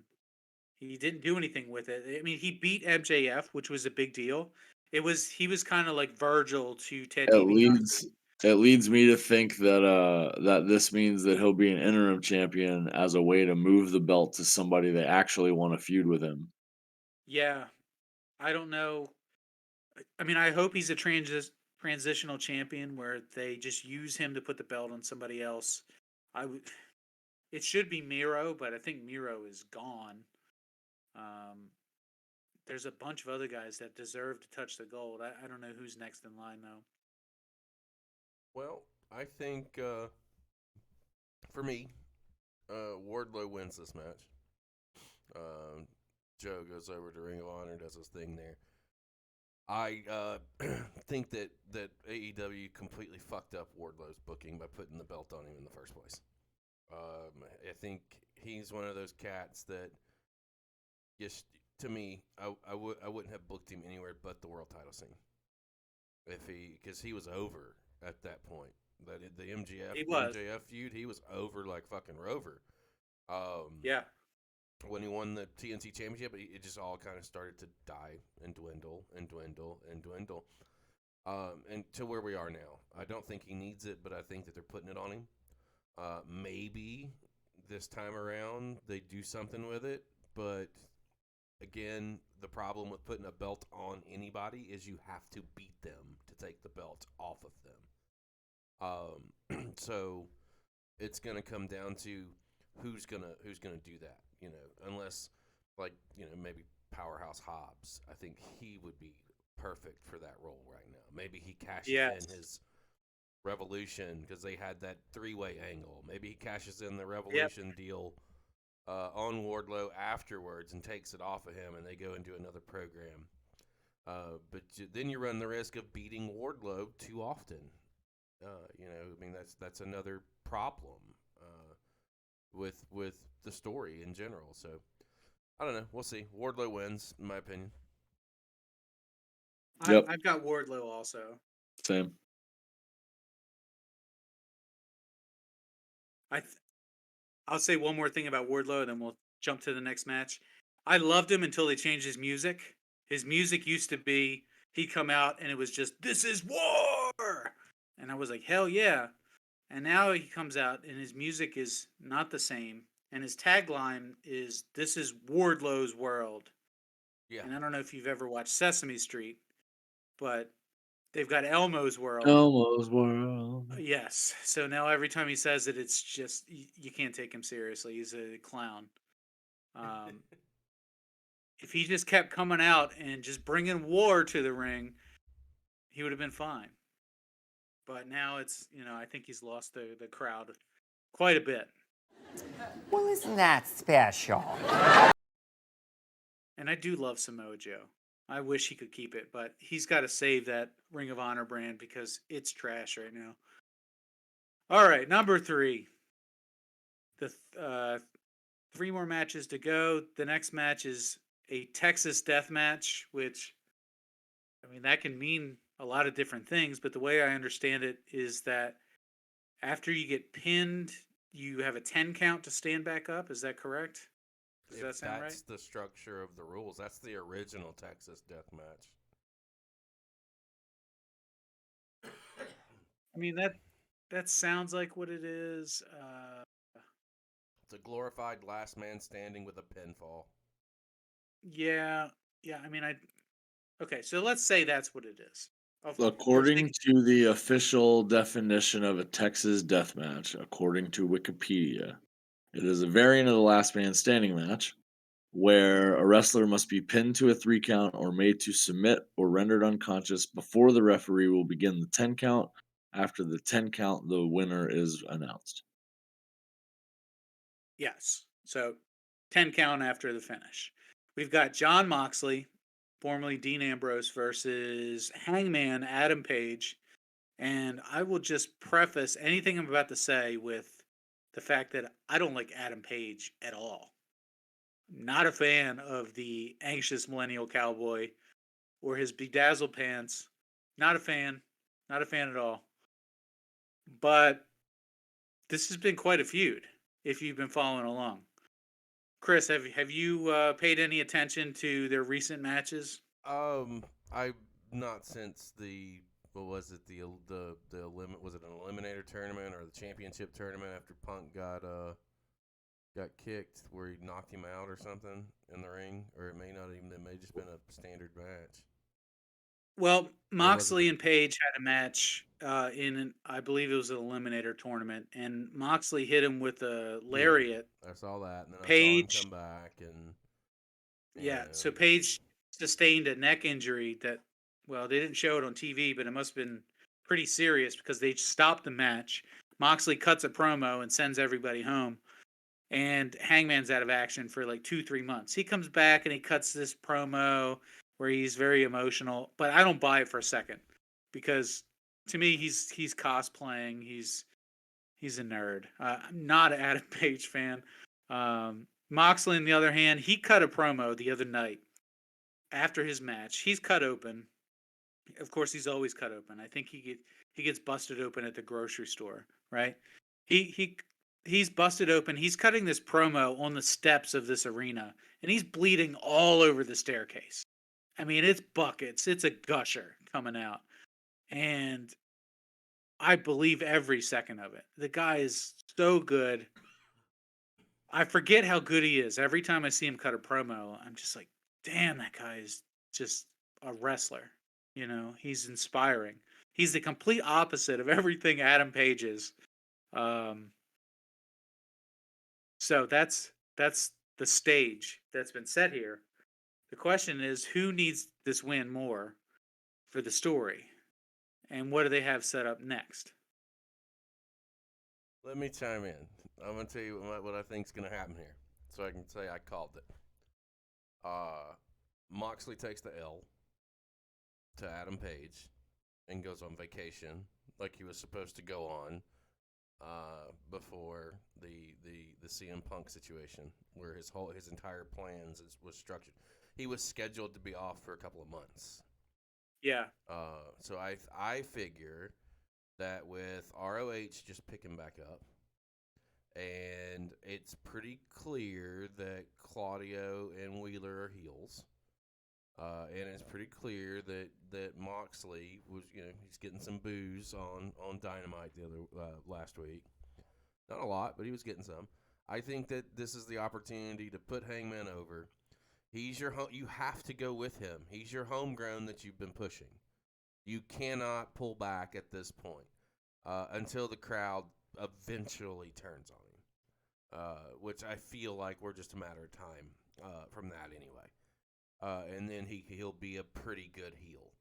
He didn't do anything with it. I mean, he beat MJF, which was a big deal. He was kind of like Virgil to Ted It DiBiase. leads me to think that this means that he'll be an interim champion as a way to move the belt to somebody they actually want to feud with him. Yeah, I don't know. I mean, I hope he's a transitional champion where they just use him to put the belt on somebody else. I would. It should be Miro, but I think Miro is gone. Um, there's a bunch of other guys that deserve to touch the gold. I don't know who's next in line though. Well, I think for me, Wardlow wins this match. Joe goes over to Ring of Honor, does his thing there. I think that AEW completely fucked up Wardlow's booking by putting the belt on him in the first place. I think he's one of those cats that, just to me, I wouldn't have booked him anywhere but the world title scene. Because he was over at that point. The MJF feud, he was over like fucking Rover. Yeah. When he won the TNT Championship, it just all kind of started to die and dwindle and dwindle and dwindle. And to where we are now. I don't think he needs it, but I think that they're putting it on him. Maybe this time around they do something with it, but again, the problem with putting a belt on anybody is you have to beat them to take the belt off of them. So it's gonna come down to who's gonna do that. Unless maybe Powerhouse Hobbs. I think he would be perfect for that role right now. Maybe he cashes in his Revolution because they had that 3-way angle. Maybe he cashes in the Revolution deal on Wardlow afterwards and takes it off of him, and they go and do another program. But then you run the risk of beating Wardlow too often. That's another problem with the story in general. So I don't know. We'll see. Wardlow wins, in my opinion. Yep. I've got Wardlow also. Same. I'll say one more thing about Wardlow, and then we'll jump to the next match. I loved him until they changed his music. His music used to be, he'd come out and it was just, "This is war!" And I was like, hell yeah. And now he comes out and his music is not the same. And his tagline is, "This is Wardlow's world." Yeah. And I don't know if you've ever watched Sesame Street, but they've got Elmo's world. Elmo's world. Yes. So now every time he says it, it's just, you can't take him seriously. He's a clown. If he just kept coming out and just bringing war to the ring, he would have been fine. But now it's, I think he's lost the crowd quite a bit. Well, isn't that special? And I do love Samoa Joe. I wish he could keep it, but he's got to save that Ring of Honor brand because it's trash right now. All right, number 3. The 3 more matches to go. The next match is a Texas death match, which, that can mean a lot of different things, but the way I understand it is that after you get pinned, you have a 10 count to stand back up. Is that correct? Does that sound right? That's the structure of the rules. That's the original Texas death match. That sounds like what it is. It's a glorified last man standing with a pinfall. Yeah. Okay, so let's say that's what it is. According to the official definition of a Texas death match, according to Wikipedia, it is a variant of the last man standing match where a wrestler must be pinned to a 3 count or made to submit or rendered unconscious before the referee will begin the 10 count. After the 10 count, the winner is announced. Yes. So 10 count after the finish. We've got Jon Moxley, formerly Dean Ambrose, versus Hangman Adam Page. And I will just preface anything I'm about to say with the fact that I don't like Adam Page at all. Not a fan of the anxious millennial cowboy or his bedazzled pants. Not a fan. Not a fan at all. but this has been quite a feud if you've been following along. Chris, have you paid any attention to their recent matches? I not since the what was it the limit was it an eliminator tournament or the championship tournament after Punk got kicked where he knocked him out or something in the ring, or it may just been a standard match. Well, Moxley and Page had a match I believe it was an eliminator tournament, and Moxley hit him with a lariat. I saw that, and then Page, I saw him come back, and so Page sustained a neck injury that, well, they didn't show it on TV, but it must have been pretty serious because they stopped the match. Moxley cuts a promo and sends everybody home, and Hangman's out of action for like 2-3 months. He comes back and he cuts this promo where he's very emotional, but I don't buy it for a second because to me he's cosplaying. He's a nerd. I'm not an Adam Page fan. Moxley, on the other hand, he cut a promo the other night after his match. He's cut open. Of course, he's always cut open. I think he gets busted open at the grocery store, right? He's busted open. He's cutting this promo on the steps of this arena, and he's bleeding all over the staircase. I mean, it's buckets. It's a gusher coming out. And I believe every second of it. The guy is so good. I forget how good he is. Every time I see him cut a promo, I'm just like, damn, that guy is just a wrestler. You know, he's inspiring. He's the complete opposite of everything Adam Page is. So that's the stage that's been set here. The question is, who needs this win more for the story? And what do they have set up next? Let me chime in. I'm going to tell you what I think is going to happen here, so I can say I called it. Moxley takes the L to Adam Page and goes on vacation like he was supposed to go on before the CM Punk situation, where his entire plans was structured. He was scheduled to be off for a couple of months. Yeah. So I figure that with ROH just picking back up, and it's pretty clear that Claudio and Wheeler are heels. And it's pretty clear that Moxley was, he's getting some booze on Dynamite last week. Not a lot, but he was getting some. I think that this is the opportunity to put Hangman over. He's you have to go with him. He's your homegrown that you've been pushing. You cannot pull back at this point until the crowd eventually turns on him, which I feel like we're just a matter of time from that anyway. And then he'll be a pretty good heel.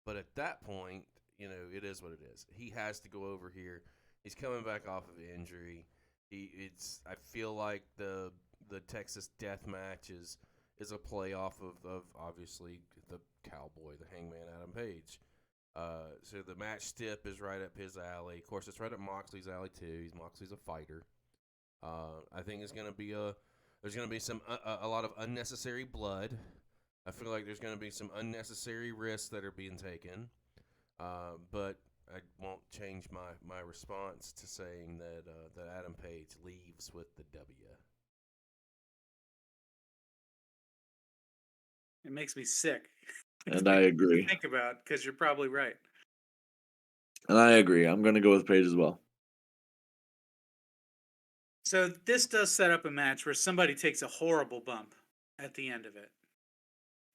But at that point, it is what it is. He has to go over here. He's coming back off of injury. I feel like the Texas Death Match is a play off of obviously the Cowboy, the Hangman Adam Page. So the match stip is right up his alley. Of course, it's right up Moxley's alley too. Moxley's a fighter. I think there's going to be a lot of unnecessary blood. I feel like there's going to be some unnecessary risks that are being taken. But I won't change my response to saying that Adam Page leaves with the W. It makes me sick. And I agree. Think about, because you're probably right. And I agree. I'm going to go with Page as well. So this does set up a match where somebody takes a horrible bump at the end of it.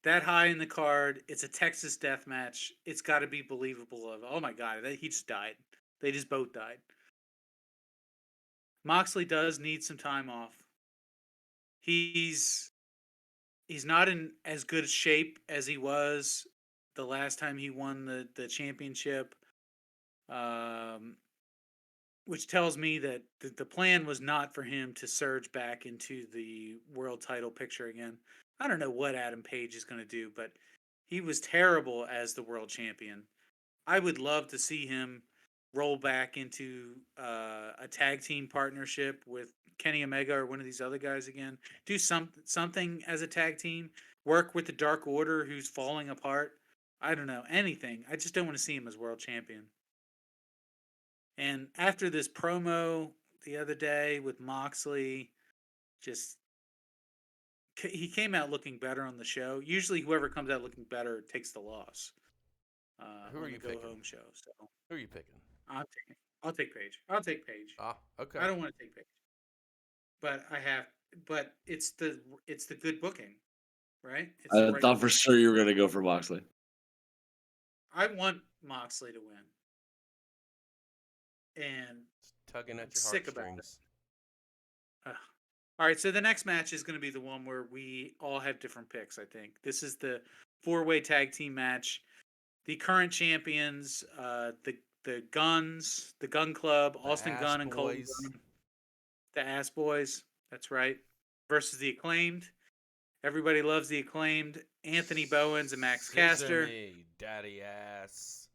That high in the card, it's a Texas death match. It's got to be believable. Oh my God, he just died. They just both died. Moxley does need some time off. He's not in as good shape as he was the last time he won the championship, which tells me that the plan was not for him to surge back into the world title picture again. I don't know what Adam Page is going to do, but he was terrible as the world champion. I would love to see him roll back into a tag team partnership with Kenny Omega or one of these other guys again. Do something as a tag team. Work with the Dark Order, who's falling apart. I don't know, anything. I just don't want to see him as world champion. And after this promo the other day with Moxley, just he came out looking better on the show. Usually, whoever comes out looking better takes the loss Who on are the you go picking? home show. So Who are you picking? I'll take Paige. I'll take Paige. Ah, okay. I don't want to take Paige, but I have. But it's the good booking, right? It's the I right thought for booking. sure you were going to go for Moxley. I want Moxley to win, and Tugging I'm at your sick about it. heartstrings. All right, so the next match is going to be the one where we all have different picks. I think this is the four-way tag team match. The current champions, the Guns, the Gun Club, The Austin Ass Gunn and Colton Boys. Gunn, the Ass Boys. That's right. Versus the Acclaimed. Everybody loves the Acclaimed. Anthony Bowens and Max Scissor Caster. me, daddy ass.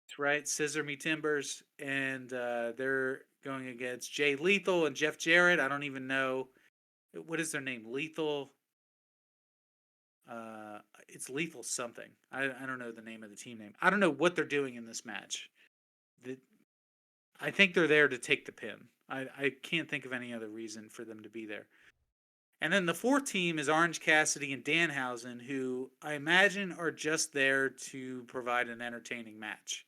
That's right. Scissor Me Timbers, and they're going against Jay Lethal and Jeff Jarrett. I don't even know what is their name. Lethal. It's Lethal something. I don't know the name of the team name. I don't know what they're doing in this match. I think they're there to take the pin. I can't think of any other reason for them to be there. And then the fourth team is Orange Cassidy and Danhausen, who I imagine are just there to provide an entertaining match.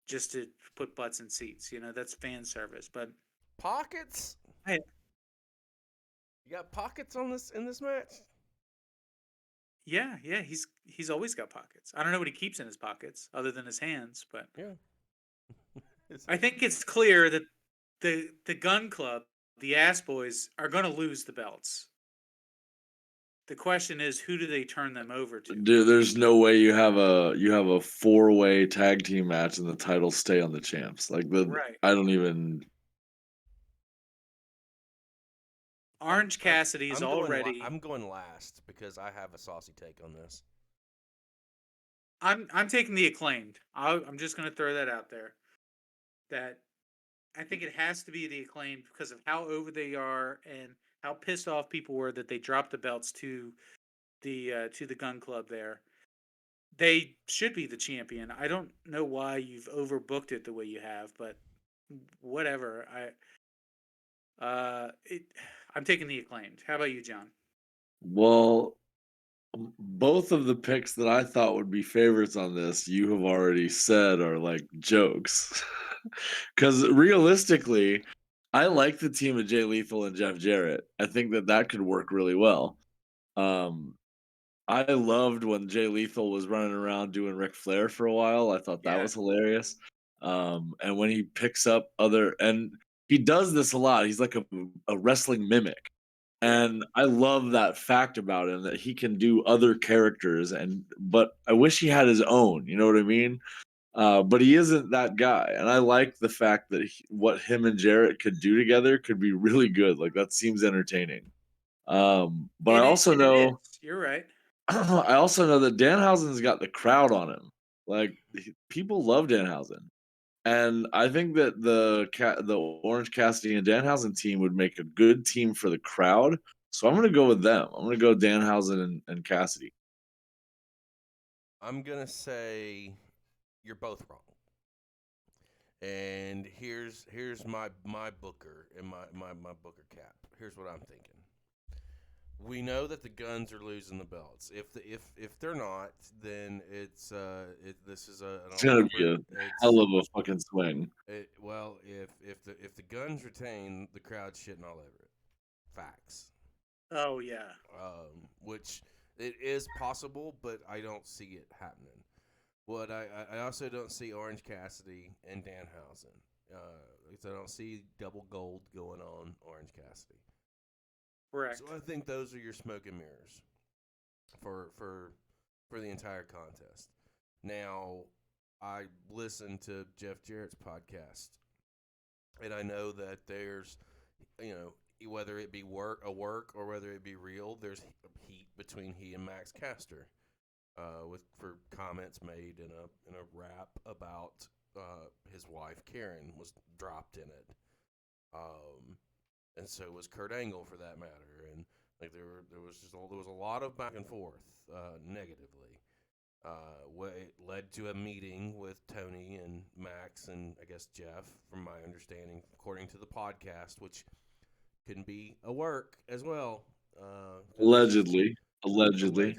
Just to put butts in seats. You know, that's fan service. But Pockets? Hey. You got pockets on this in this match? yeah, he's always got pockets. I don't know what he keeps in his pockets other than his hands, but Yeah. I think it's clear that the Gun Club, the Ass Boys, are going to lose the belts. The question is, who do they turn them over to? Dude, there's no way you have a four-way tag team match and the titles stay on the champs. Like Right. I don't even. Orange Cassidy is already. I'm going last because I have a saucy take on this. I'm taking the Acclaimed. I'm just going to throw that out there. That I think it has to be the Acclaimed because of how over they are and how pissed off people were that they dropped the belts to the Gun Club there. They should be the champion. I don't know why you've overbooked it the way you have, but whatever. I'm taking the Acclaimed. How about you, John? Well, both of the picks that I thought would be favorites on this, you have already said are like jokes. Because realistically, I like the team of Jay Lethal and Jeff Jarrett. I think that could work really well. I loved when Jay Lethal was running around doing Ric Flair for a while. I thought that Yeah. was hilarious. And when he picks up and he does this a lot. He's like a wrestling mimic. And I love that fact about him that he can do other characters but I wish he had his own, you know what I mean? But he isn't that guy. And I like the fact that what him and Jarrett could do together could be really good. Like that seems entertaining. But I also It know is. You're right. I also know that Danhausen's got the crowd on him. Like people love Danhausen, and I think that the Orange Cassidy and Danhausen team would make a good team for the crowd. So I'm going to go with them. I'm going to go Danhausen and Cassidy. I'm gonna say you're both wrong. And here's my booker and my booker cap. Here's what I'm thinking. We know that the Guns are losing the belts. If they're not, then this is It's going to be a hell of a fucking swing. Well, if the Guns retain, the crowd's shitting all over it. Facts. Oh yeah. Which it is possible, but I don't see it happening. What I also don't see Orange Cassidy and Danhausen. I don't see double gold going on Orange Cassidy. Correct. So I think those are your smoke and mirrors for the entire contest. Now, I listened to Jeff Jarrett's podcast, and I know that there's, whether it be work or whether it be real, there's heat between he and Max Caster, for comments made in a rap about his wife Karen was dropped in it. And so was Kurt Angle for that matter, and like there was a lot of back and forth negatively. It led to a meeting with Tony and Max and I guess Jeff, from my understanding, according to the podcast, which can be a work as well. 'Cause it's just Allegedly. allegedly,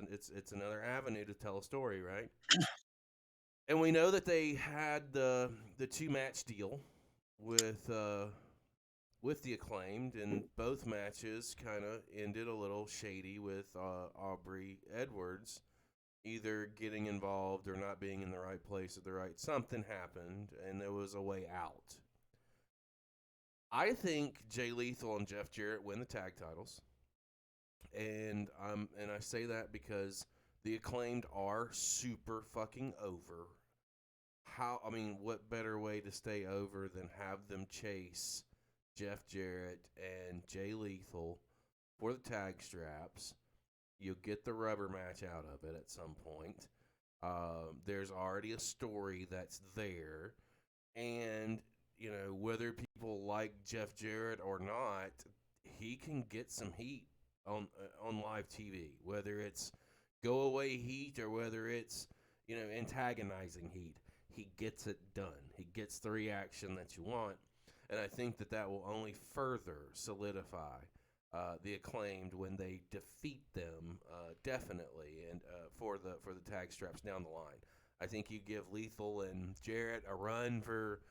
it's another avenue to tell a story, right? And we know that they had the 2-match deal with the Acclaimed, and both matches kind of ended a little shady with Aubrey Edwards either getting involved or not being in the right place at the right. Something happened, and there was a way out. I think Jay Lethal and Jeff Jarrett win the tag titles, and I say that because the Acclaimed are super fucking over. What better way to stay over than have them chase Jeff Jarrett and Jay Lethal for the tag straps? You'll get the rubber match out of it at some point. There's already a story that's there, and whether people like Jeff Jarrett or not, he can get some heat on live TV. Whether it's go away heat or whether it's antagonizing heat, he gets it done. He gets the reaction that you want, and I think that will only further solidify the Acclaimed when they defeat them, definitely, and for the tag straps down the line. I think you give Lethal and Jarrett a run for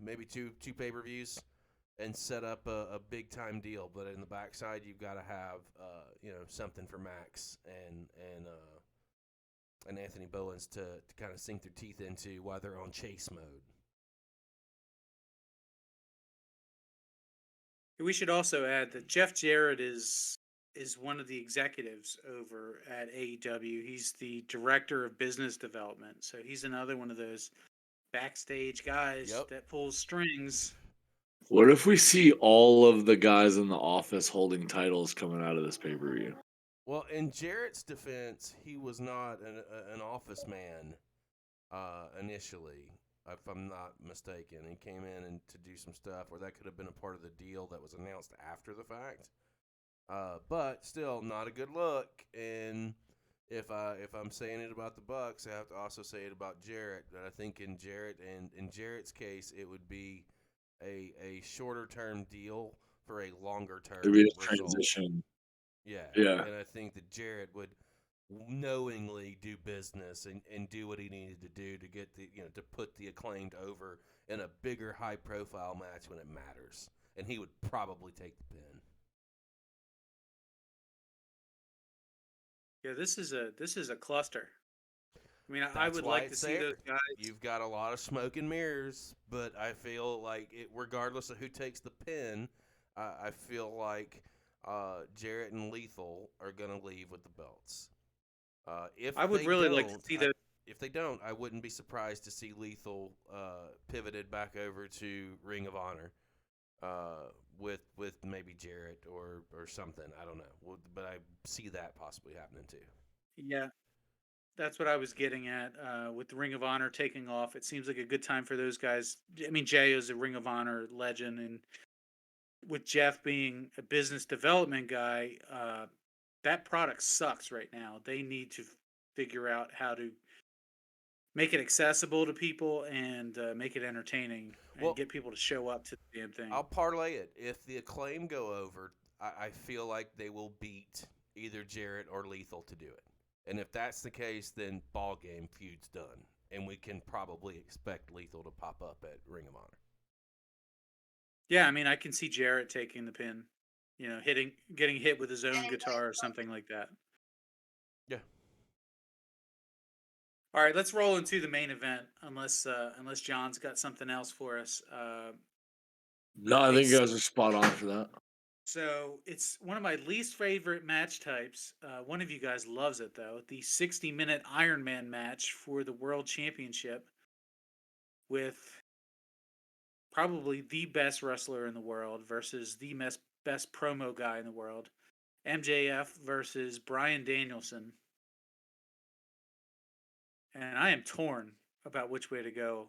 maybe two pay-per-views and set up a big time deal, but in the backside you've got to have something for Max and Anthony Bowens to kind of sink their teeth into while they're on chase mode. We should also add that Jeff Jarrett is one of the executives over at AEW. He's the director of business development, so he's another one of those backstage guys that pulls strings. What if we see all of the guys in the office holding titles coming out of this pay-per-view? Well, in Jarrett's defense, he was not an office man initially, if I'm not mistaken. He came in and to do some stuff, or that could have been a part of the deal that was announced after the fact. But still, not a good look. And if I'm saying it about the Bucks, I have to also say it about Jarrett. But I think in Jarrett's case, it would be a shorter term deal for a longer term. It'd be a transition. Yeah. Yeah. And I think that Jarrett would knowingly do business and do what he needed to do to get to put the Acclaimed over in a bigger, high profile match when it matters. And he would probably take the pin. Yeah, this is a cluster. I mean, I That's would why like to it's see there. those guys. You've got a lot of smoke and mirrors, but I feel like regardless of who takes the pin, I feel like Jarrett and Lethal are going to leave with the belts. If I would they really don't, like to see those. If they don't, I wouldn't be surprised to see Lethal pivoted back over to Ring of Honor with maybe Jarrett or something. I don't know, but I see that possibly happening too. Yeah, that's what I was getting at with the Ring of Honor taking off. It seems like a good time for those guys. I mean, Jay is a Ring of Honor legend, and with Jeff being a business development guy, that product sucks right now. They need to figure out how to make it accessible to people and make it entertaining and get people to show up to the damn thing. I'll parlay it. If the Acclaim go over, I feel like they will beat either Jarrett or Lethal to do it. And if that's the case, then ball game, feud's done. And we can probably expect Lethal to pop up at Ring of Honor. Yeah, I mean, I can see Jarrett taking the pin, getting hit with his own guitar or something like that. Yeah. All right, let's roll into the main event. Unless John's got something else for us. No, I think you guys are spot on for that. So it's one of my least favorite match types. One of you guys loves it though. The 60-minute Iron Man match for the World Championship with probably the best wrestler in the world versus the best promo guy in the world. MJF versus Bryan Danielson. And I am torn about which way to go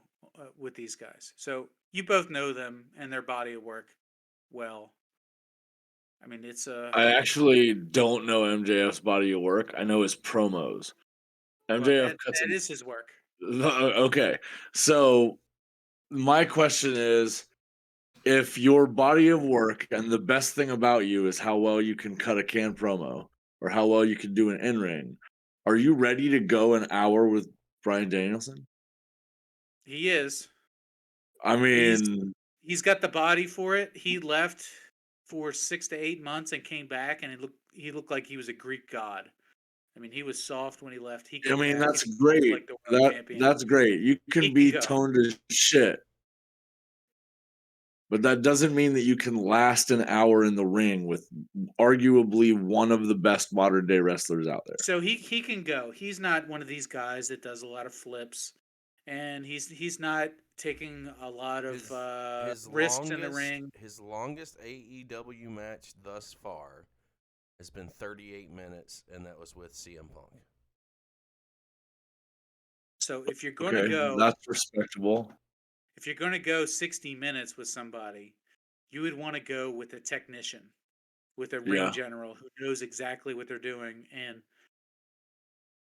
with these guys. So you both know them and their body of work well. I mean, I actually don't know MJF's body of work. I know his promos. MJF that, cuts that him. is his work. Okay, so my question is, if your body of work and the best thing about you is how well you can cut a canned promo or how well you can do an in-ring, are you ready to go an hour with Bryan Danielson? He is. I He's mean, he's got the body for it. He left for 6 to 8 months and came back, and he looked like he was a Greek god. I mean, he was soft when he left. He came back that's and he looked great. like the world champion. That's great. You He can can be go. toned as shit, but that doesn't mean that you can last an hour in the ring with arguably one of the best modern day wrestlers out there. So he can go. He's not one of these guys that does a lot of flips, and he's not taking a lot of risks in the ring. His longest AEW match thus far has been 38 minutes, and that was with CM Punk. So if you're going to go, that's respectable. if you're going to go 60 minutes with somebody, you would want to go with a technician, with a ring general who knows exactly what they're doing. And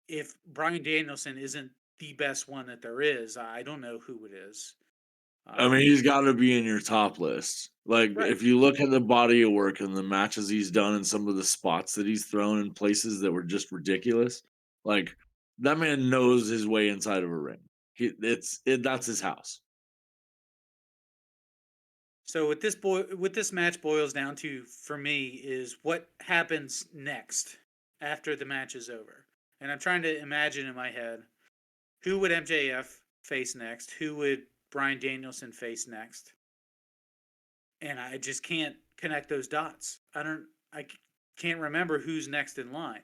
if Bryan Danielson isn't the best one that there is, I don't know who it is. I mean, he's got to be in your top list. Like, Right. if you look at the body of work and the matches he's done and some of the spots that he's thrown in places that were just ridiculous, like, that man knows his way inside of a ring. That's his house. So what this match boils down to for me is what happens next after the match is over. And I'm trying to imagine in my head, who would MJF face next? Who would Bryan Danielson face next? And I just can't connect those dots. I can't remember who's next in line.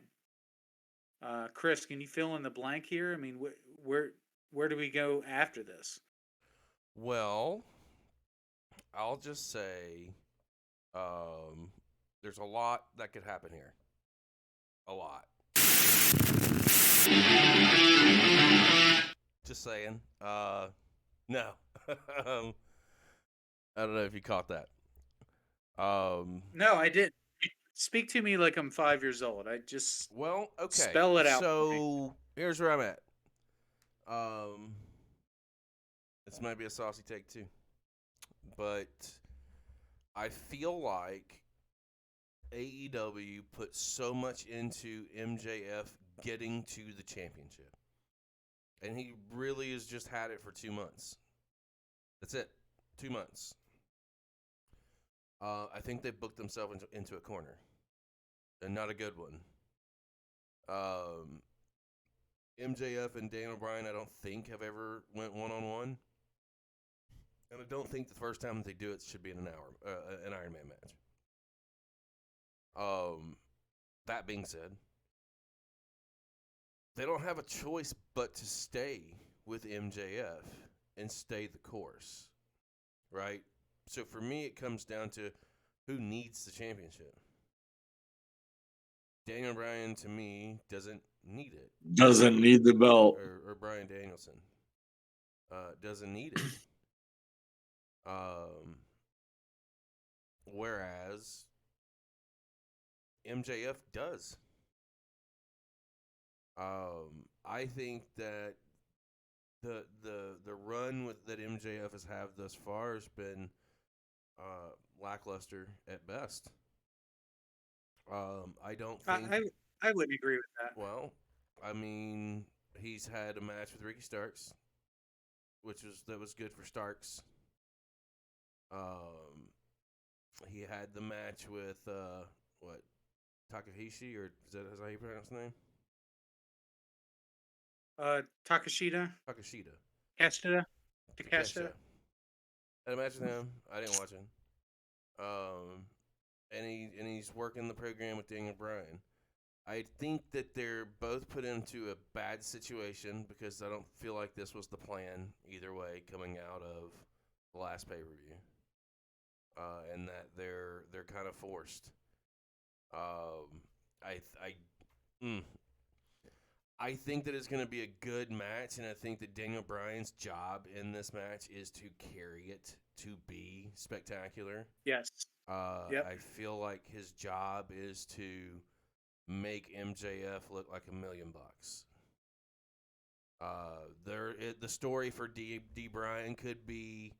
Chris, can you fill in the blank here? I mean, where do we go after this? Well, I'll just say there's a lot that could happen here. A lot. Just saying. No. I don't know if you caught that. No, I didn't. Speak to me like I'm 5 years old. I just Well, okay. Spell it out. So here's where I'm at. This might be a saucy take too, but I feel like AEW put so much into MJF getting to the championship, and he really has just had it for 2 months. That's it, 2 months. I think they booked themselves into a corner, and not a good one. MJF and Daniel Bryan, I don't think have ever went one-on-one, and I don't think the first time that they do it should be in an Iron Man match. That being said, they don't have a choice but to stay with MJF and stay the course, right? So for me, it comes down to who needs the championship. Daniel Bryan, to me, doesn't need it. Doesn't need the belt. Or Bryan Danielson doesn't need it. Whereas MJF does. I think that the run that MJF has had thus far has been lackluster at best. I don't think I wouldn't agree with that. Well, I mean, he's had a match with Ricky Starks, that was good for Starks. He had the match with Takahashi, or is that how you pronounce his name? Takeshita. Takeshita. Takeshita. Had a match with him. I didn't watch him. And he's working the program with Daniel Bryan. I think that they're both put into a bad situation because I don't feel like this was the plan either way coming out of the last pay-per-view, and that they're kind of forced. I think that it's going to be a good match, and I think that Daniel Bryan's job in this match is to carry it to be spectacular. Yes. Yep. I feel like his job is to make MJF look like $1 million. The story for D Bryan could be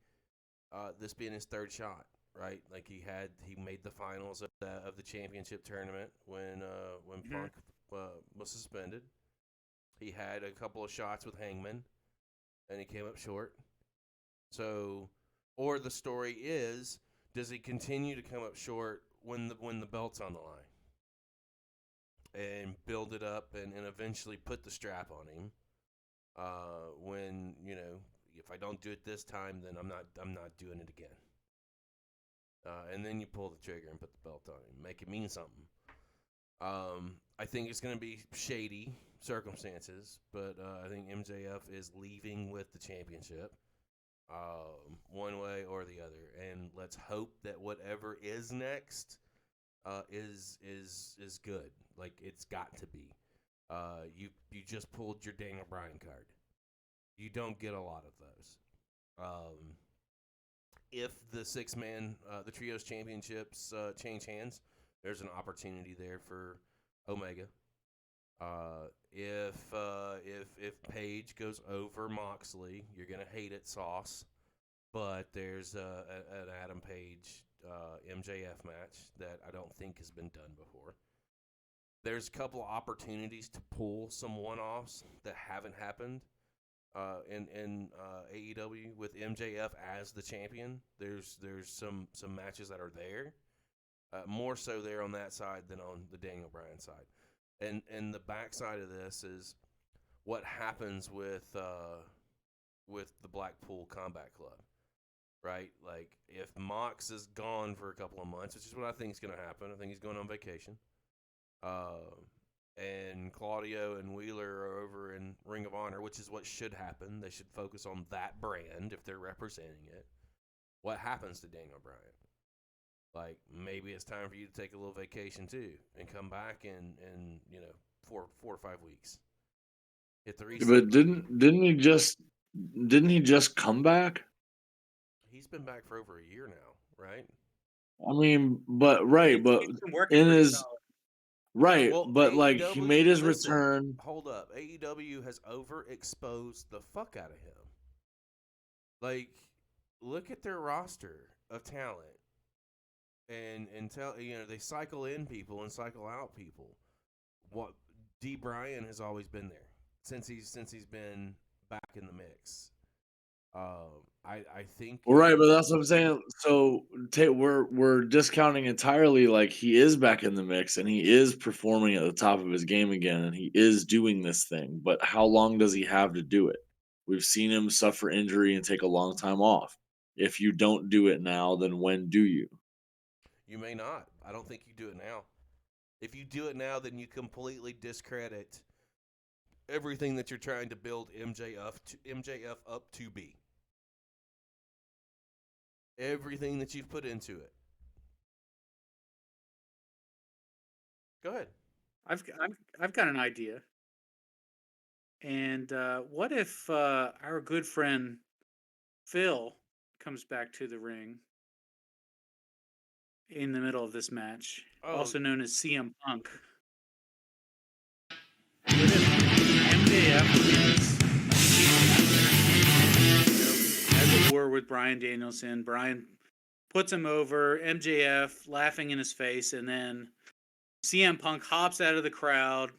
this being his third shot, right? Like he made the finals of the championship tournament when Punk was suspended. He had a couple of shots with Hangman, and he came up short. So, or the story is, does he continue to come up short when the belt's on the line, and build it up and eventually put the strap on him? When if I don't do it this time, then I'm not doing it again. And then you pull the trigger and put the belt on him, make it mean something. I think it's going to be shady circumstances, but I think MJF is leaving with the championship, one way or the other, and let's hope that whatever is next is good. Like it's got to be. You just pulled your Daniel Bryan card. You don't get a lot of those. If the the Trios Championships change hands, there's an opportunity there for Omega. If Page goes over Moxley, you're gonna hate it, Sauce. But there's an Adam Page MJF match that I don't think has been done before. There's a couple of opportunities to pull some one-offs that haven't happened in AEW with MJF as the champion. There's some matches that are there, more so there on that side than on the Daniel Bryan side. And the backside of this is what happens with the Blackpool Combat Club, right? Like if Mox is gone for a couple of months, which is what I think is going to happen. I think he's going on vacation. And Claudio and Wheeler are over in Ring of Honor, which is what should happen. They should focus on that brand if they're representing it. What happens to Daniel Bryan? Like, maybe it's time for you to take a little vacation too and come back in 4 or 5 weeks. Hit the reset. But didn't he just come back? He's been back for over a year now, right? I mean, but He's been working in pretty his solid. right, Well, but like he AEW made his listen, return. Hold up, AEW has overexposed the fuck out of him. Like, look at their roster of talent, and tell they cycle in people and cycle out people. What D Bryan has always been there since he's been back in the mix. I think. Well, right, but that's what I'm saying. So we're discounting entirely. Like he is back in the mix and he is performing at the top of his game again, and he is doing this thing. But how long does he have to do it? We've seen him suffer injury and take a long time off. If you don't do it now, then when do you? You may not. I don't think you do it now. If you do it now, then you completely discredit everything that you're trying to build MJF up to be. Everything that you've put into it. Go ahead. I've got an idea. And what if our good friend Phil comes back to the ring in the middle of this match, also known as CM Punk? What if MJF has a war with Bryan Danielson? Bryan puts him over, MJF laughing in his face, and then CM Punk hops out of the crowd.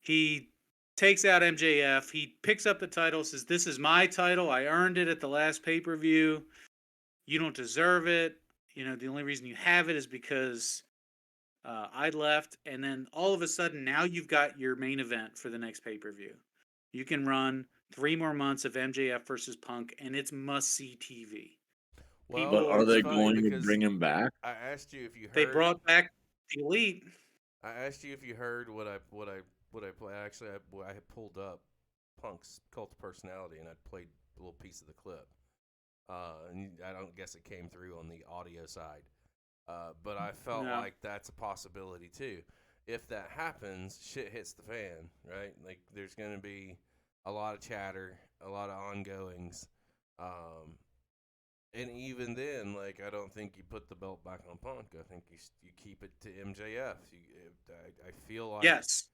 He takes out MJF. He picks up the title, says, "This is my title. I earned it at the last pay-per-view. You don't deserve it. The only reason you have it is because I left." And then all of a sudden, now you've got your main event for the next pay-per-view. You can run 3 more months of MJF versus Punk, and it's must-see TV. Well, But are it's they funny going to because bring him back? I asked you if you heard. They brought back the Elite. I asked you if you heard what I play. Actually, I had pulled up Punk's Cult of Personality, and I played a little piece of the clip. And I don't guess it came through on the audio side, but I felt like that's a possibility too. If that happens, shit hits the fan, right? Like there's going to be a lot of chatter, a lot of ongoings, and even then, like I don't think you put the belt back on Punk. I think you keep it to MJF. I feel like Yes.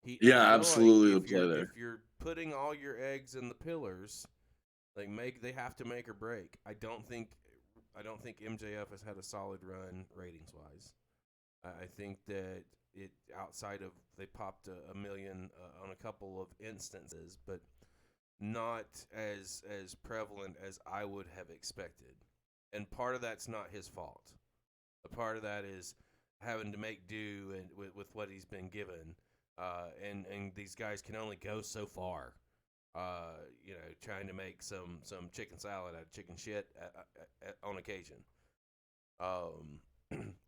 Yeah, I feel absolutely like the play there. if you're putting all your eggs in the pillars, they have to make or break. I don't think MJF has had a solid run ratings wise. I think that it outside of they popped a million on a couple of instances, but not as prevalent as I would have expected. And part of that's not his fault. A part of that is having to make do and with what he's been given. And these guys can only go so far. Trying to make some chicken salad out of chicken shit on occasion.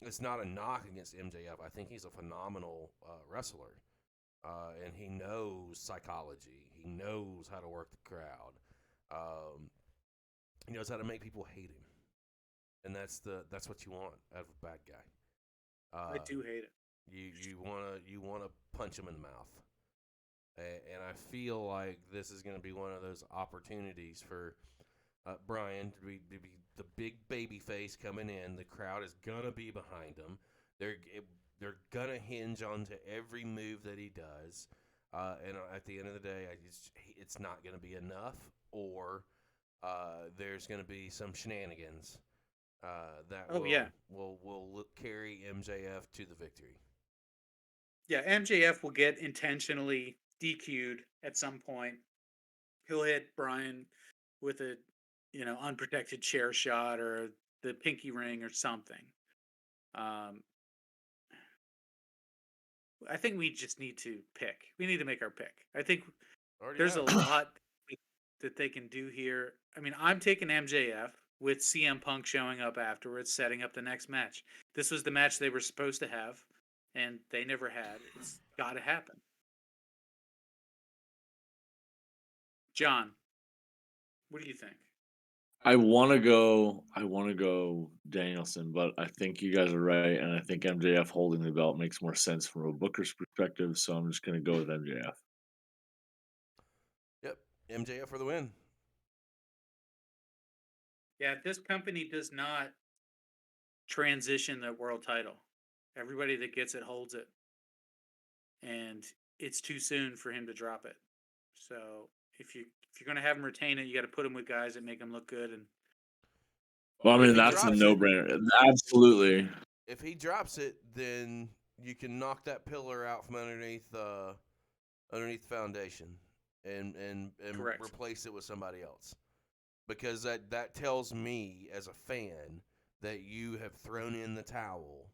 It's not a knock against MJF. I think he's a phenomenal wrestler, and he knows psychology. He knows how to work the crowd. He knows how to make people hate him, and that's what you want out of a bad guy. I do hate it. You wanna punch him in the mouth. And I feel like this is going to be one of those opportunities for Brian to be the big baby face coming in. The crowd is going to be behind him. They're going to hinge onto every move that he does. And at the end of the day, it's not going to be enough, or there's going to be some shenanigans that will carry MJF to the victory. Yeah, MJF will get intentionally DQ'd at some point. He'll hit Brian with a, unprotected chair shot or the pinky ring or something. I think we just need to pick. We need to make our pick. I think there's a lot that they can do here. I mean, I'm taking MJF with CM Punk showing up afterwards, setting up the next match. This was the match they were supposed to have, and they never had. It's got to happen. John, what do you think? I want to go Danielson, but I think you guys are right, and I think MJF holding the belt makes more sense from a Booker's perspective. So I'm just going to go with MJF. Yep, MJF for the win. Yeah, this company does not transition the world title. Everybody that gets it holds it, and it's too soon for him to drop it. So if you're going to have him retain it, you got to put him with guys that make him look good. And well, I mean, that's a no-brainer. Absolutely. If he drops it, then you can knock that pillar out from underneath the foundation and replace it with somebody else. Because that tells me as a fan that you have thrown in the towel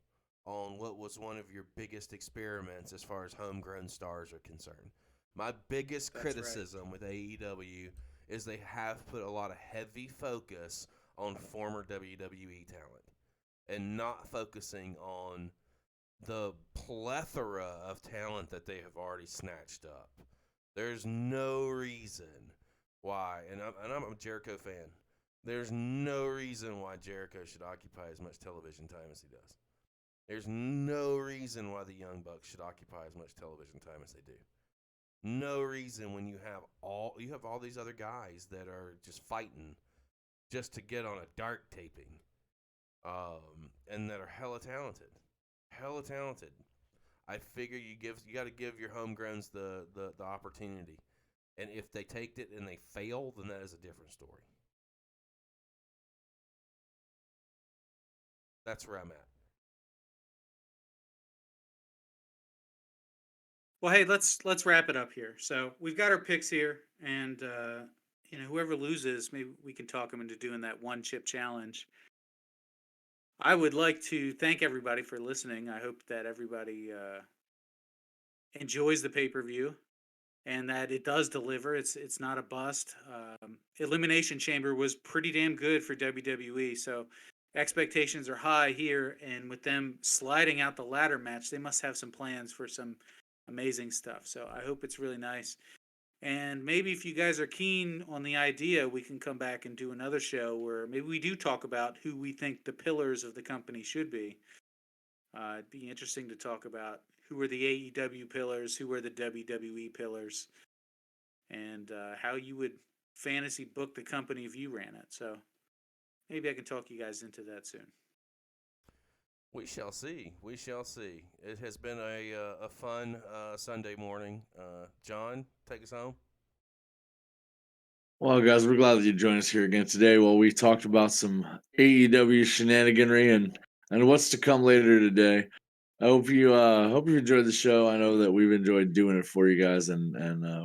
on what was one of your biggest experiments as far as homegrown stars are concerned. My biggest criticism with AEW is they have put a lot of heavy focus on former WWE talent and not focusing on the plethora of talent that they have already snatched up. There's no reason why, and I'm a Jericho fan, there's no reason why Jericho should occupy as much television time as he does. There's no reason why the Young Bucks should occupy as much television time as they do. No reason when you have all these other guys that are just fighting just to get on a dark taping, and that are hella talented. I figure you got to give your homegrowns the opportunity, and if they take it and they fail, then that is a different story. That's where I'm at. well, hey, let's wrap it up here. So we've got our picks here, and whoever loses, maybe we can talk them into doing that one chip challenge. I would like to thank everybody for listening. I hope that everybody enjoys the pay-per-view and that it does deliver. It's not a bust. Elimination Chamber was pretty damn good for WWE, so expectations are high here. And with them sliding out the ladder match, they must have some plans for some amazing stuff. So I hope it's really nice. And maybe if you guys are keen on the idea, we can come back and do another show where maybe we do talk about who we think the pillars of the company should be. It'd be interesting to talk about who are the AEW pillars, who are the WWE pillars, and how you would fantasy book the company if you ran it. So maybe I can talk you guys into that soon. We shall see. We shall see. It has been a fun Sunday morning. John, take us home. Well, guys, we're glad that you joined us here again today while we talked about some AEW shenaniganry and what's to come later today. I hope you enjoyed the show. I know that we've enjoyed doing it for you guys, and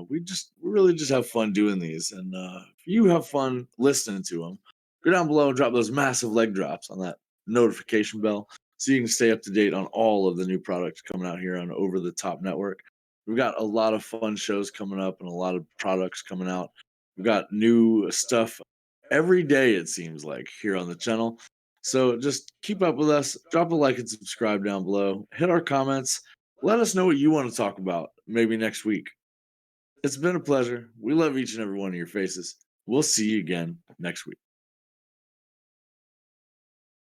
we really just have fun doing these. And if you have fun listening to them, go down below and drop those massive leg drops on that notification bell so you can stay up to date on all of the new products coming out here on Over the Top Network. We've got a lot of fun shows coming up and a lot of products coming out. We've got new stuff every day, it seems like, here on the channel. So just keep up with us. Drop a like and subscribe down below. Hit our comments. Let us know what you want to talk about maybe next week. It's been a pleasure. We love each and every one of your faces. We'll see you again next week.